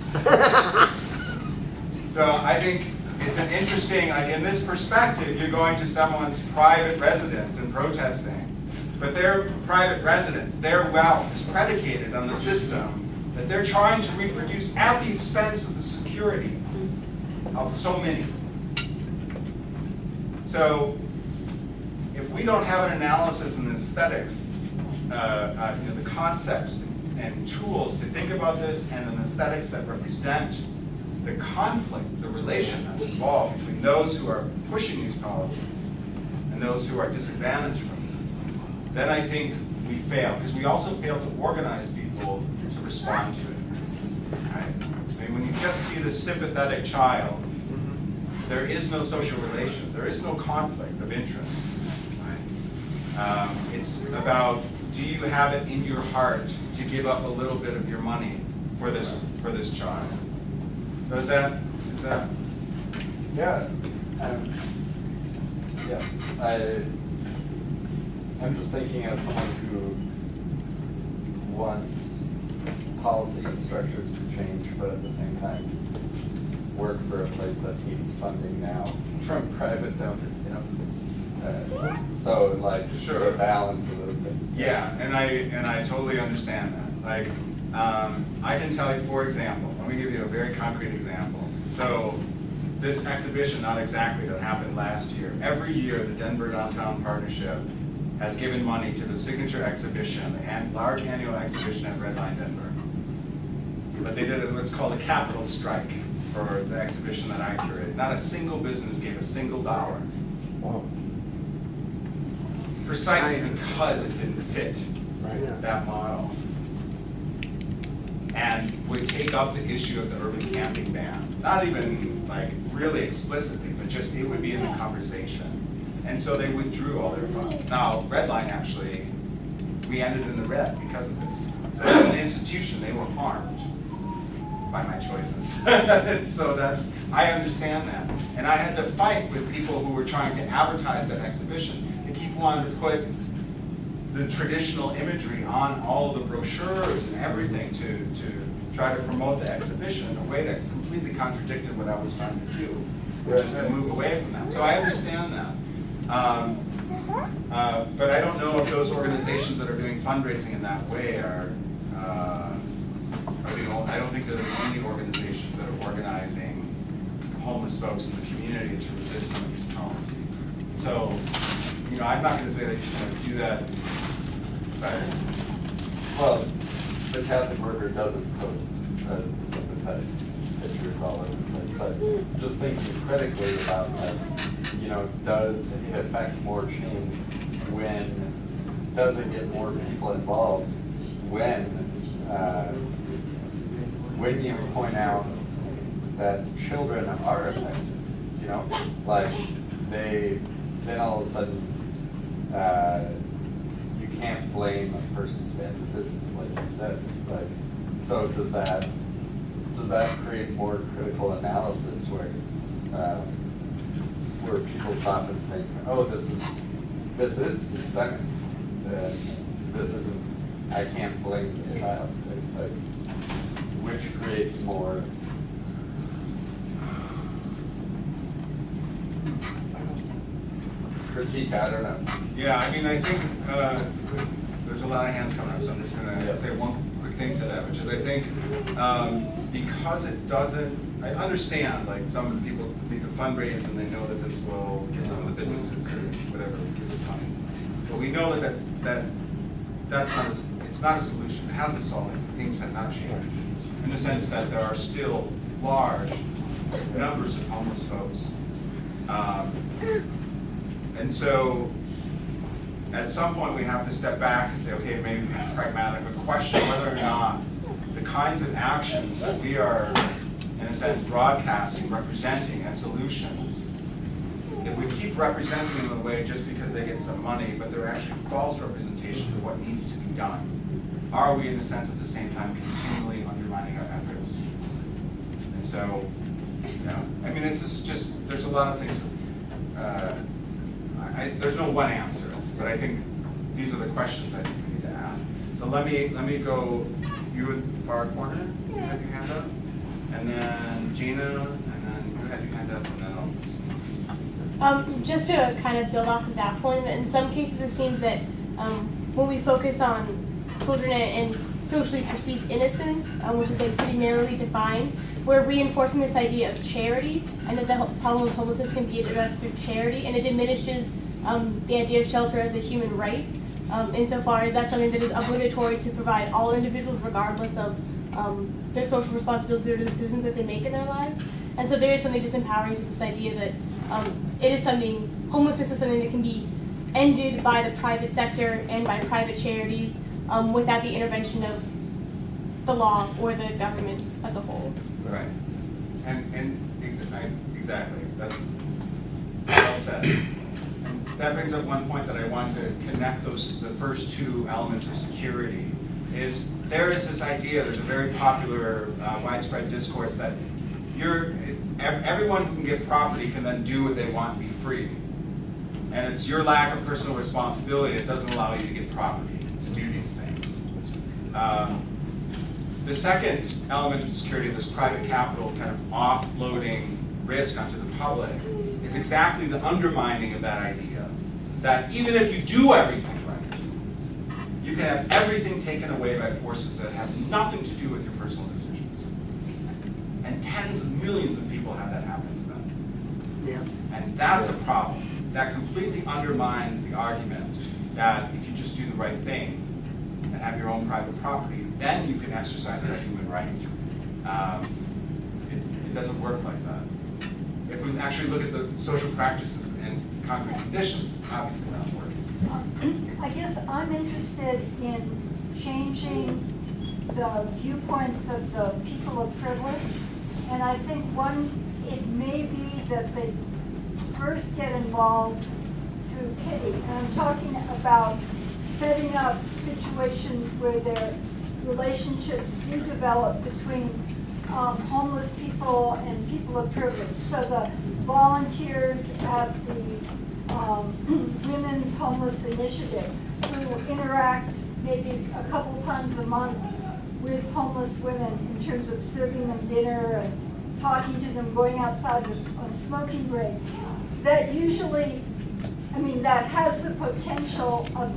So I think it's an interesting, like in this perspective, you're going to someone's private residence and protesting. But their private residence, their wealth is predicated on the system that they're trying to reproduce at the expense of the security of so many. So if we don't have an analysis and aesthetics, you know, the concepts and tools to think about this, and an aesthetics that represent the conflict, the relation that's involved between those who are pushing these policies and those who are disadvantaged from them, then I think we fail, because we also fail to organize people to respond to it. Right? I mean, when you just see the sympathetic child, there is no social relation, there is no conflict of interest. Right? It's about, do you have it in your heart to give up a little bit of your money for this child? So is that? Yeah. I'm just thinking as someone who wants policy and structures to change, but at the same time work for a place that needs funding now from private donors, you know. So like Sure. the balance of those things. Yeah, and I totally understand that. Like, I can tell you, for example, let me give you a very concrete example. So this exhibition, not exactly, that happened last year. Every year, the Denver Downtown Partnership has given money to the signature exhibition, the large annual exhibition at Red Line Denver. But they did what's called a capital strike for the exhibition that I curated. Not a single business gave a single dollar. Wow. Precisely because it didn't fit Right. that model. And would take up the issue of the urban camping ban. Not even like really explicitly, but just it would be in the conversation. And so they withdrew all their funds. Now, Redline actually, we ended in the red because of this. So as an institution, they were harmed by my choices. So I understand that. And I had to fight with people who were trying to advertise that exhibition. They keep wanting to put the traditional imagery on all the brochures and everything to try to promote the exhibition in a way that completely contradicted what I was trying to do, which is to move away from that. So I understand that. But I don't know if those organizations that are doing fundraising in that way are I don't think they're the only organizations that are organizing homeless folks in the community to resist some of these policies. So, I'm not going to say that you should do that, but Well, the Catholic Worker doesn't post as sympathetic pictures all over the place, but just thinking critically about that, does it affect more change does it get more people involved when you point out that children are affected, like then all of a sudden, you can't blame a person's bad decisions, like you said. Like, so does that create more critical analysis where people stop and think, oh, this is systemic. This isn't. I can't blame this child. Like, which creates more. Critique, I don't know. yeah, I think there's a lot of hands coming up, so I'm just going to say one quick thing to that, which is I think because it doesn't, I understand, like some people need to fundraise and they know that this will get some of the businesses or whatever gives it money. But we know that's not a solution. It hasn't solved it. Things have not changed in the sense that there are still large numbers of homeless folks. And so, at some point, we have to step back and say, okay, maybe be pragmatic, but question whether or not the kinds of actions that we are, in a sense, broadcasting, representing as solutions, if we keep representing them in a way just because they get some money, but they're actually false representations of what needs to be done, are we, in a sense, at the same time, continually undermining our efforts? And so, it's just there's a lot of things. There's no one answer, but I think these are the questions I think we need to ask. So let me go, you in the far corner, you had your hand up, and then Gina, and then you had your hand up, and then I'll just to kind of build off of that point, in some cases it seems that when we focus on children and socially perceived innocence, which is pretty narrowly defined, we're reinforcing this idea of charity and that the problem of homelessness can be addressed through charity, and it diminishes the idea of shelter as a human right, insofar as that's something that is obligatory to provide all individuals regardless of their social responsibilities or the decisions that they make in their lives. And so there is something disempowering to this idea that homelessness is something that can be ended by the private sector and by private charities without the intervention of the law or the government as a whole. Right. And exactly. That's well said. And that brings up one point that I want to connect the first two elements of security. There is this idea, there's a very popular widespread discourse that everyone who can get property can then do what they want and be free. And it's your lack of personal responsibility that doesn't allow you to get property to do these things. The second element of security, this private capital kind of offloading risk onto the public, is exactly the undermining of that idea. That even if you do everything right, you can have everything taken away by forces that have nothing to do with your personal decisions. And tens of millions of people have that happen to them. Yeah. And that's a problem. That completely undermines the argument that if you just do the right thing and have your own private property, then you can exercise that human right. It doesn't work like that. If we actually look at the social practices and concrete conditions, it's obviously not working. I guess I'm interested in changing the viewpoints of the people of privilege. And I think it may be that they first get involved through pity. And I'm talking about setting up situations where their relationships do develop between homeless people and people of privilege. So the volunteers at the Women's Homeless Initiative who interact maybe a couple times a month with homeless women in terms of serving them dinner and talking to them, going outside on smoking break. That usually I mean, that has the potential of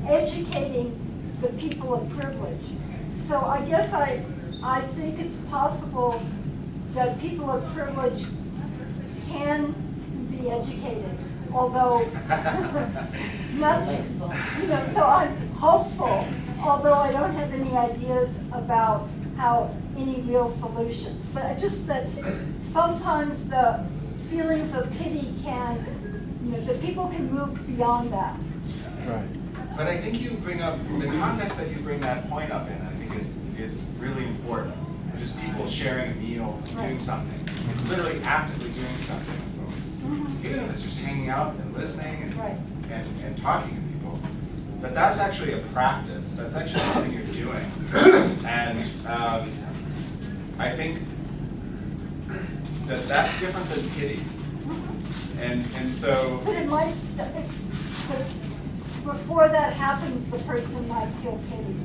educating the people of privilege. So I guess I think it's possible that people of privilege can be educated, although nothing, so I'm hopeful, although I don't have any ideas about how any real solutions. But just that sometimes the feelings of pity can, that people can move beyond that. Right. But I think you bring up, the context that you bring that point up in, I think is really important, which is people sharing a meal, doing something, literally actively doing something with folks. Even if it's just hanging out and listening and talking to people. But that's actually a practice. That's actually something you're doing. And I think that that's different than pity. And so. But it might, before that happens, the person might feel pity.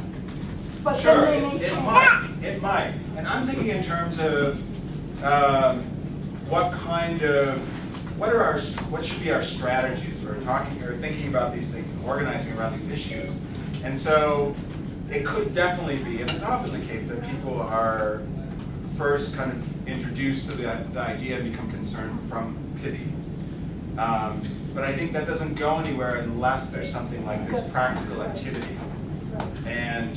But sure, then they may change. It might. And I'm thinking in terms of what should be our strategies for talking or thinking about these things and organizing around these issues. And so it could definitely be, and it's often the case, that people are first kind of introduced to the idea and become concerned from pity. But I think that doesn't go anywhere unless there's something like this practical activity. And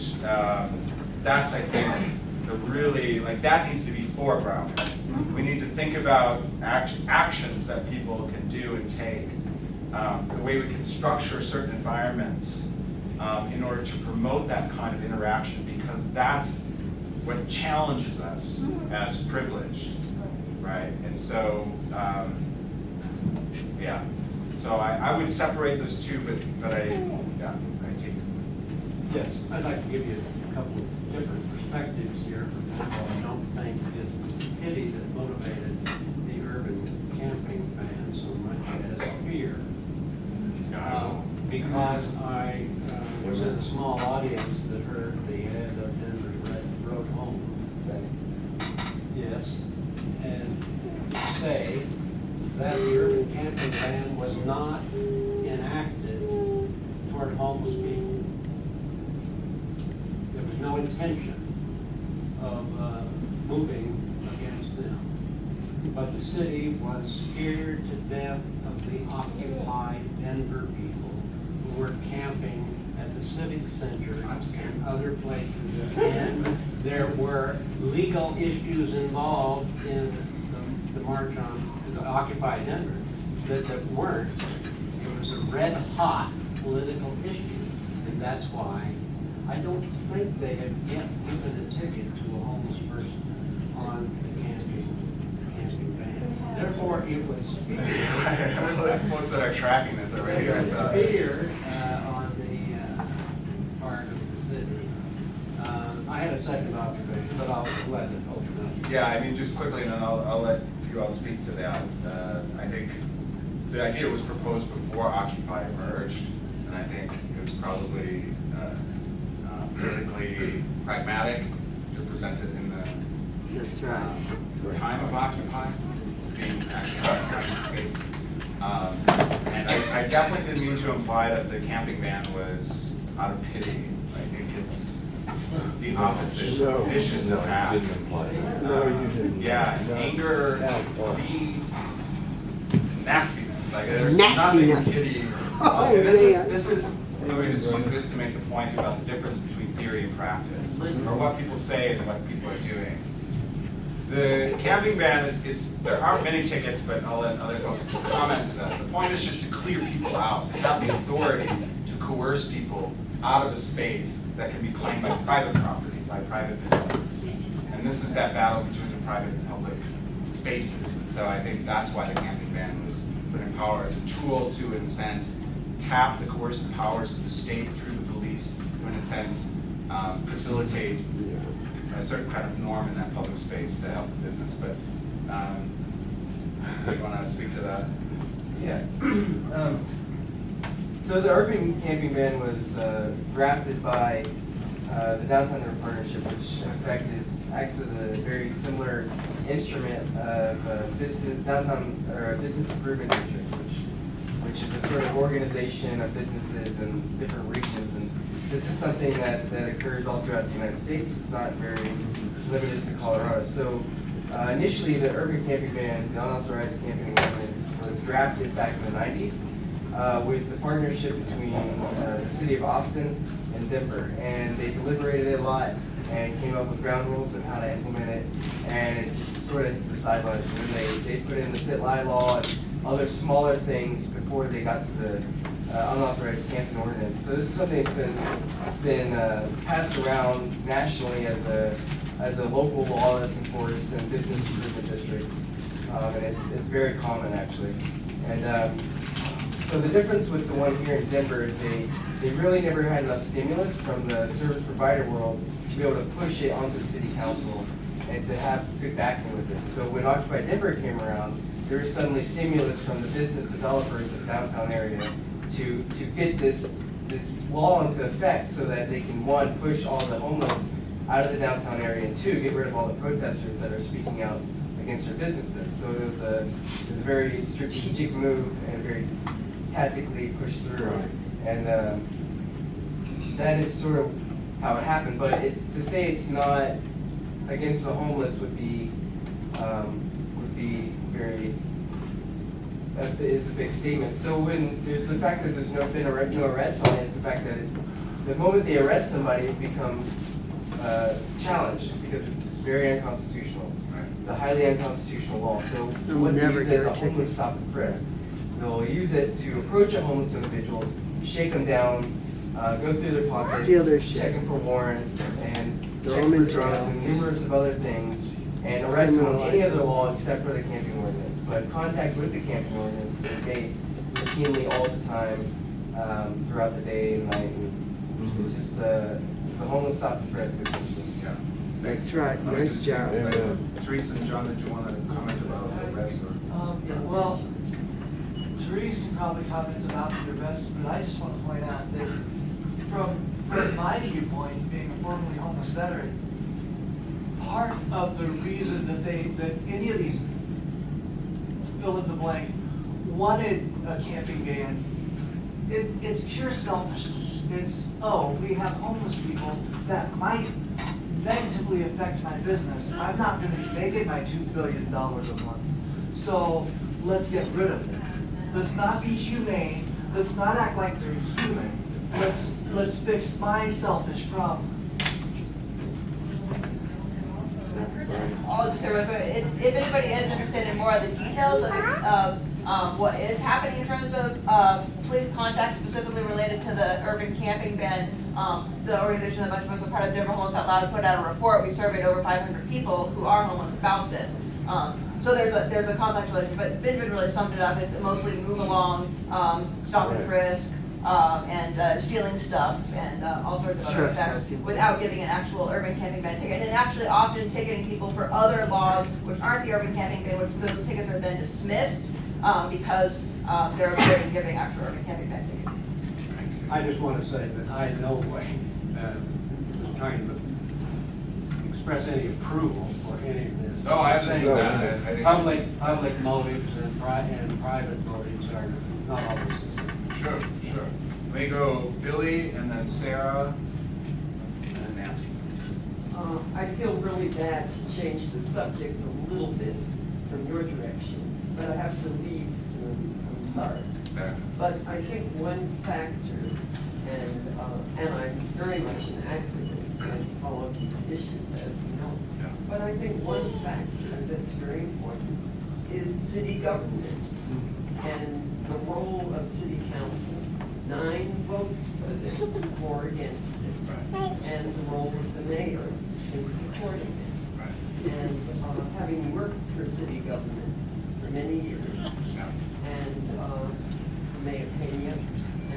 that's, I think, the really, that needs to be foregrounded. We need to think about actions that people can do and take, the way we can structure certain environments in order to promote that kind of interaction, because that's what challenges us as privileged, right? And so, yeah. So I would separate those two, but I take. Yes, I'd like to give you a couple of different perspectives here. First of all, I don't think it's pity that motivated the urban camping ban so much as fear. Because I was in a small audience that heard the head of Denver's Road Home thing. Yes, and say that the urban camping ban was not enacted toward homeless people. There was no intention of moving against them. But the city was scared to death of the Occupy Denver people who were camping at the Civic Center and other places. And there were legal issues involved in the march on the Occupy Denver that weren't. It was a red hot political issue. And that's why I don't think they have yet given a ticket to a homeless person on the camping ban. Therefore, it was fear. Folks that are tracking this already. There was fear on the part of the city. I had a second observation, but I'll let it open up. Yeah, I mean, just quickly, and then I'll let you all speak to that. I think the idea was proposed before Occupy emerged, and I think it was probably politically pragmatic to present it in the That's right. time of Occupy, being actually occupying space. And I definitely didn't mean to imply that the camping ban was out of pity. I think it's the opposite, No. vicious No, attack. you didn't imply that. No, you didn't. Yeah, No. anger, No. greed, nastiness. Like there's Nastiness. nothing pity. Oh, And man. this is. Let me just use this to make the point about the difference between theory and practice, or what people say and what people are doing. The camping ban there aren't many tickets, but I'll let other folks comment to that. The point is just to clear people out, and have the authority to coerce people out of a space that can be claimed by private property, by private businesses. And this is that battle between the private and public spaces. And so I think that's why the camping ban was put in power as a tool to, in a sense, tap the coercive powers of the state through the police to, in a sense, facilitate a certain kind of norm in that public space to help the business. But do you want to speak to that? Yeah. So the urban camping ban was drafted by the Downtown Urban Partnership, which in effect acts as a very similar instrument of business improvement district, which which is a sort of organization of businesses in different regions. And this is something that occurs all throughout the United States. It's not very limited to Colorado. So initially, the urban camping ban, the unauthorized camping ordinance, was drafted back in the 90s with the partnership between the city of Austin and Denver. And they deliberated a lot and came up with ground rules and how to implement it. And it just sort of hit the sidelines. And then they put in the sit-lie law and other smaller things before they got to the unauthorized camping ordinance. So this is something that's been passed around nationally as a local law that's enforced in business improvement districts, and it's very common actually. And so the difference with the one here in Denver is they really never had enough stimulus from the service provider world to be able to push it onto the city council and to have good backing with it. So when Occupy Denver came around, there was suddenly stimulus from the business developers of the downtown area to get this law into effect so that they can, one, push all the homeless out of the downtown area, and two, get rid of all the protesters that are speaking out against their businesses. So it was a very strategic move and very tactically pushed through. And that is sort of how it happened. But to say it's not against the homeless would be very, is a big statement. So when there's the fact that there's no arrests on it, it's the fact that the moment they arrest somebody, it becomes challenged because it's very unconstitutional. It's a highly unconstitutional law. So what they use as a homeless stop and frisk, they'll use it to approach a homeless individual, shake them down, go through their pockets, Steal their shit. check them for warrants, and Throw check them for in drugs jail. and numerous of other things, and arrest them on any Criminalize other them. law except for the camping ordinance. But contact with the camping ordinance is made routinely all the time, throughout the day and night. And it's just it's a homeless stop and frisk essentially. Yeah. That's right, nice job. Teresa and John, did you want to comment about the rest? Well, Therese can probably comment about the rest, but I just want to point out that from my viewpoint, being a formerly homeless veteran, part of the reason that any of these fill in the blank wanted a camping ban, it's pure selfishness. It's, oh, we have homeless people that might negatively affect my business. I'm not going to be making my $2 billion a month. So let's get rid of them. Let's not be humane. Let's not act like they're human. Let's fix my selfish problem. I'll just say real quick, if anybody is interested in more of the details of what is happening in terms of police contact specifically related to the urban camping ban, the organization that a bunch of us are part of, Denver Homeless Out Loud, put out a report. We surveyed over 500 people who are homeless about this. So there's a contact relation, but Benjamin really summed it up. It's mostly move along, stop and frisk, and stealing stuff, and all sorts of other effects without getting an actual urban camping ban ticket. And actually often ticketing people for other laws which aren't the urban camping ban, which those tickets are then dismissed because they're avoiding giving actual urban camping ban tickets. I just want to say that I in no way was trying to express any approval for any of this. No, I I'm saying understand that. I think- Public motives and private motives are not always the same. Sure. Let me go Billy, and then Sarah, and Nancy. I feel really bad to change the subject a little bit from your direction, but I have to leave soon. I'm sorry. Okay. But I think one factor, and I'm very much an activist and follow these issues as we know. Yeah. But I think one factor that's very important is city government and the role of city council. 9 votes for this, 4 against it, Right. and the role of the mayor in supporting it. Right. And having worked for city governments for many years, Yeah. and Mayor Pena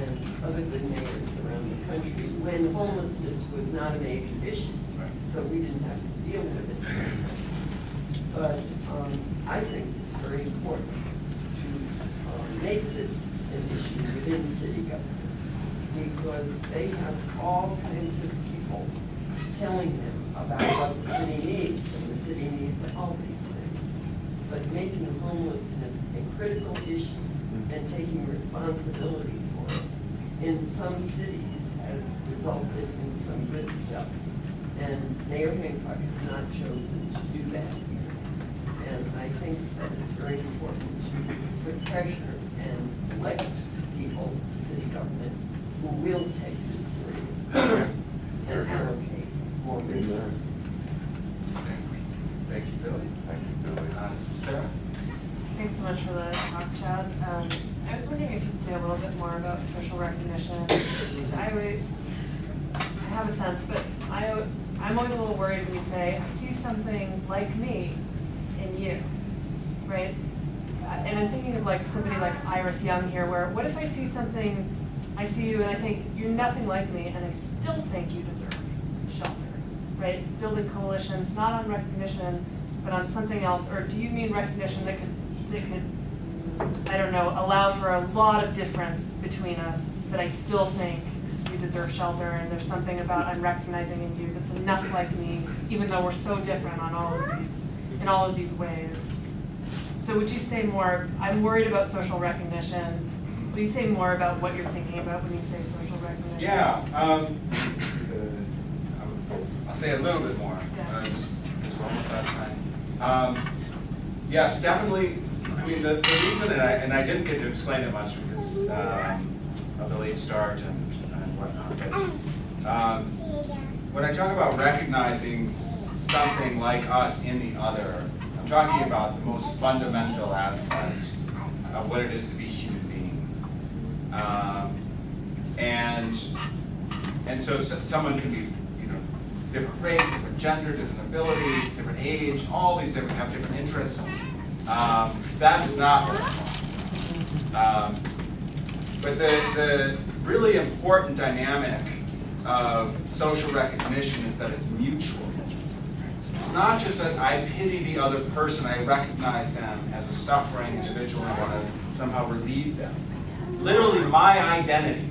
and other good mayors around the country, when homelessness was not a major issue, Right. so we didn't have to deal with it. But I think it's very important to make this an issue within city government, because they have all kinds of people telling them about what the city needs, and the city needs all these things. But making homelessness a critical issue and taking responsibility for it in some cities has resulted in some good stuff. And Mayor Hancock has not chosen to do that here. And I think that it's very important to put pressure and elect people to city government who will take this seriously and allocate more resources. Thank you, Billy. Thank you, Billy. Sarah? Thanks so much for the talk, Chad. I was wondering if you'd say a little bit more about social recognition, because I have a sense, but I'm always a little worried when you say, I see something like me in you, right? And I'm thinking of like somebody like Iris Young here, where what if I see something, I see you and I think you're nothing like me, and I still think you deserve shelter, right? Building coalitions, not on recognition, but on something else. Or do you mean recognition that could, I don't know, allow for a lot of difference between us, but I still think you deserve shelter, and there's something about I'm recognizing in you that's enough like me, even though we're so different on in all of these ways. So would you say more, I'm worried about social recognition, would you say more about what you're thinking about when you say social recognition? Yeah, I'll say a little bit more, just because we're almost out of time. Yes, definitely. I mean, the reason, and I didn't get to explain it much because of the late start and whatnot, but when I talk about recognizing something like us in the other, I'm talking about the most fundamental aspect of what it is to be a human being. And so someone can be, different race, different gender, different ability, different age, all these different, have different interests. That is not what I'm but the really important dynamic of social recognition is that it's mutual. It's not just that I pity the other person, I recognize them as a suffering individual and I want to somehow relieve them. Literally, my identity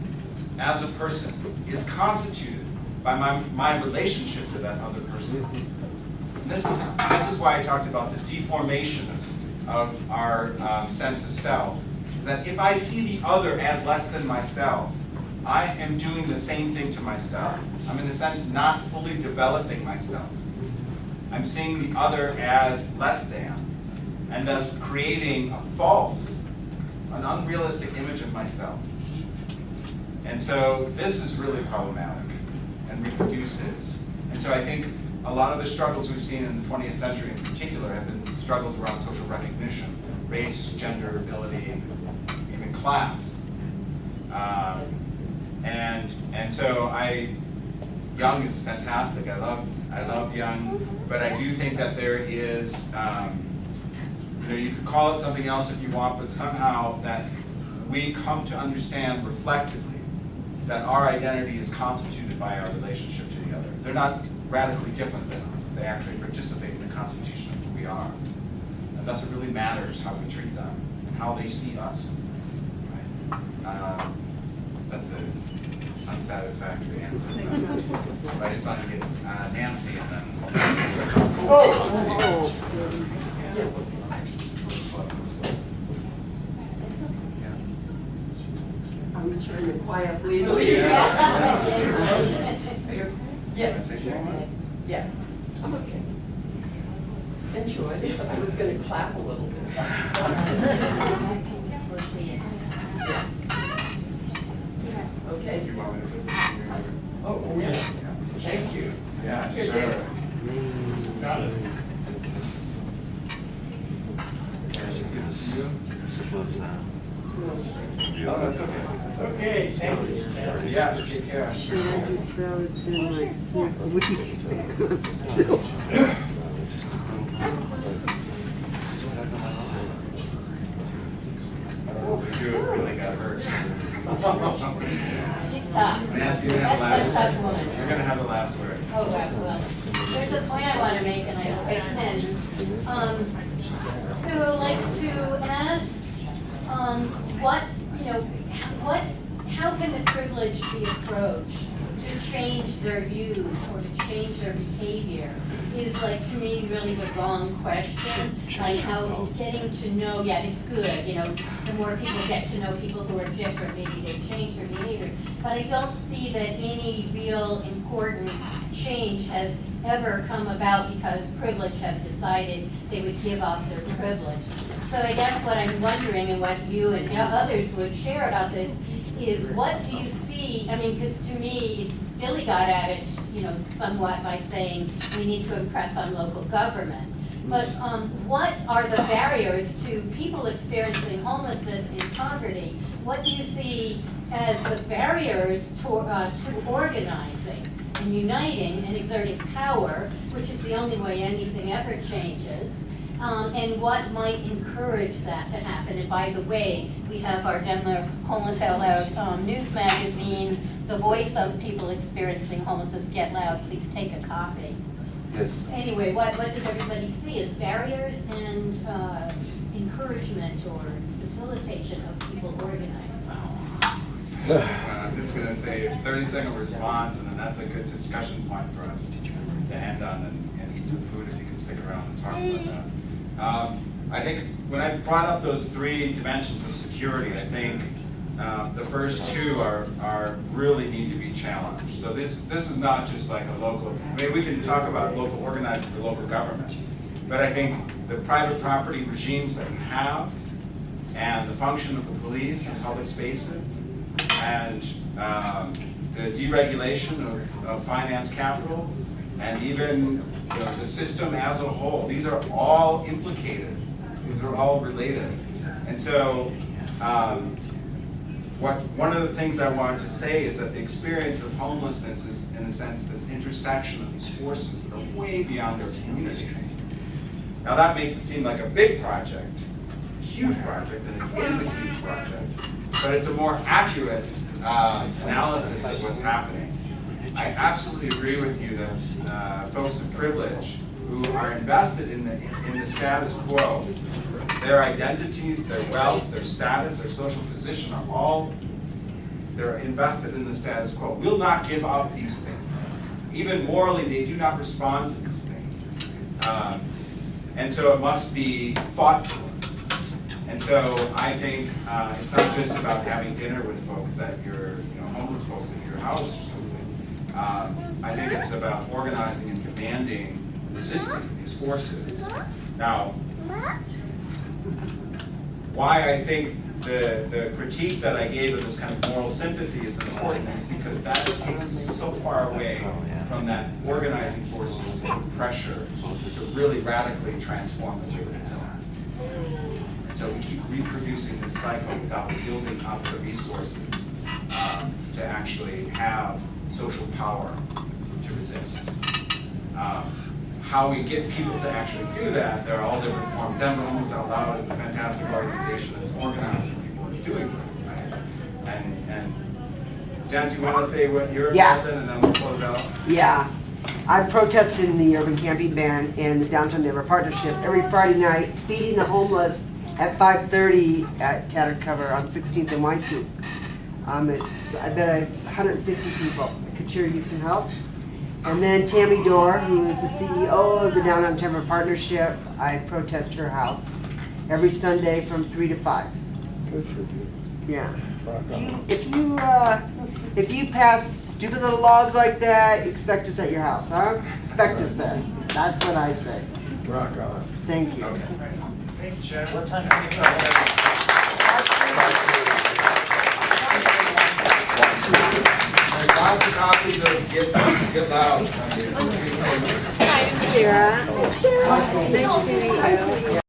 as a person is constituted by my relationship to that other person. And this is why I talked about the deformation of our sense of self. Is that if I see the other as less than myself, I am doing the same thing to myself. I'm in a sense not fully developing myself. I'm seeing the other as less than, and thus creating a false, an unrealistic image of myself. And so this is really problematic and reproduces. And so I think a lot of the struggles we've seen in the 20th century in particular have been struggles around social recognition, race, gender, ability, even class. And so Young is fantastic. I love Young, but I do think that there is, you could call it something else if you want, but somehow that we come to understand reflectively that our identity is constituted by our relationship to the other. They're not radically different than us. They actually participate in the constitution of who we are. And thus it really matters how we treat them and how they see us. Right? That's an unsatisfactory answer. But I just wanted to get Nancy and then... I was trying to quietly leave. Yeah, I'm okay. Enjoy. I was going to clap a little bit. Okay. Oh, yeah. Thank you. Yeah, sure. Got it. Oh, that's okay. That's okay. Thanks. Yeah, take care. Should I just tell it's been like 6 weeks? Oh, we do have really got hurt. Nancy, you're gonna have the last word. Oh, right, well, there's a point I want to make, and I hope I can. So I'd like to ask, how can the privilege be approached to change their views or to change their behavior is like, to me, really the wrong question. Like how getting to know, yeah, it's good, you know, the more people get to know people who are different, maybe they change their behavior. But I don't see that any real important change has ever come about because privilege have decided they would give up their privilege. So I guess what I'm wondering, and what you and others would share about this, is what do you see? I mean, because to me, Billy got at it, you know, somewhat by saying we need to impress on local government. But what are the barriers to people experiencing homelessness and poverty? What do you see as the barriers to organizing and uniting and exerting power, which is the only way anything ever changes? And what might encourage that to happen? And by the way, we have our Denver Homeless Out Loud news magazine, the voice of people experiencing homelessness. Get loud, please take a copy. Yes. Anyway, what does everybody see as barriers and encouragement or facilitation of people organizing? I'm just going to say a 30-second response, and then that's a good discussion point for us to end on and eat some food if you can stick around and talk about that. I think when I brought up those 3 dimensions of security, I think the first 2 are really need to be challenged. So this is not just like a local, I mean, we can talk about local organizing for local government, but I think the private property regimes that we have and the function of the police in public spaces and the deregulation of finance capital and even the system as a whole, these are all implicated. These are all related. And so one of the things I wanted to say is that the experience of homelessness is, in a sense, this intersection of these forces that are way beyond their community. Now that makes it seem like a big project, huge project, and it is a huge project, but it's a more accurate analysis of what's happening. I absolutely agree with you that folks of privilege who are invested in the status quo, their identities, their wealth, their status, their social position are all, they're invested in the status quo, will not give up these things. Even morally, they do not respond to these things. And so it must be fought for. And so I think it's not just about having dinner with folks that you're, homeless folks at your house or something. I think it's about organizing and demanding, resisting these forces. Now, why I think the critique that I gave of this kind of moral sympathy is important is because that takes us so far away from that organizing forces to pressure to really radically transform the civil zone. So we keep reproducing this cycle without building up the resources to actually have social power to resist. How we get people to actually do that, there are all different forms. Denver Homeless Out Loud is a fantastic organization that's organizing people and doing it, right? And Jen, do you want to say what you're involved in, and then we'll close out? Yeah. I've protested in the urban camping ban and the Downtown Denver Partnership every Friday night, feeding the homeless at 5:30 at Tattered Cover on 16th and Whitecube. I bet 150 people. I could sure use some help. And then Tammy Dorr, who is the CEO of the Downtown Denver Partnership, I protest her house every Sunday from 3 to 5. Good for you. Yeah. If you pass stupid little laws like that, expect us at your house, huh? Expect us there. That's what I say. Rock on. Thank you. Thank you, Chad. What time can you go? There's lots of copies of Get Loud. Hi, I'm Sarah. Nice to meet you.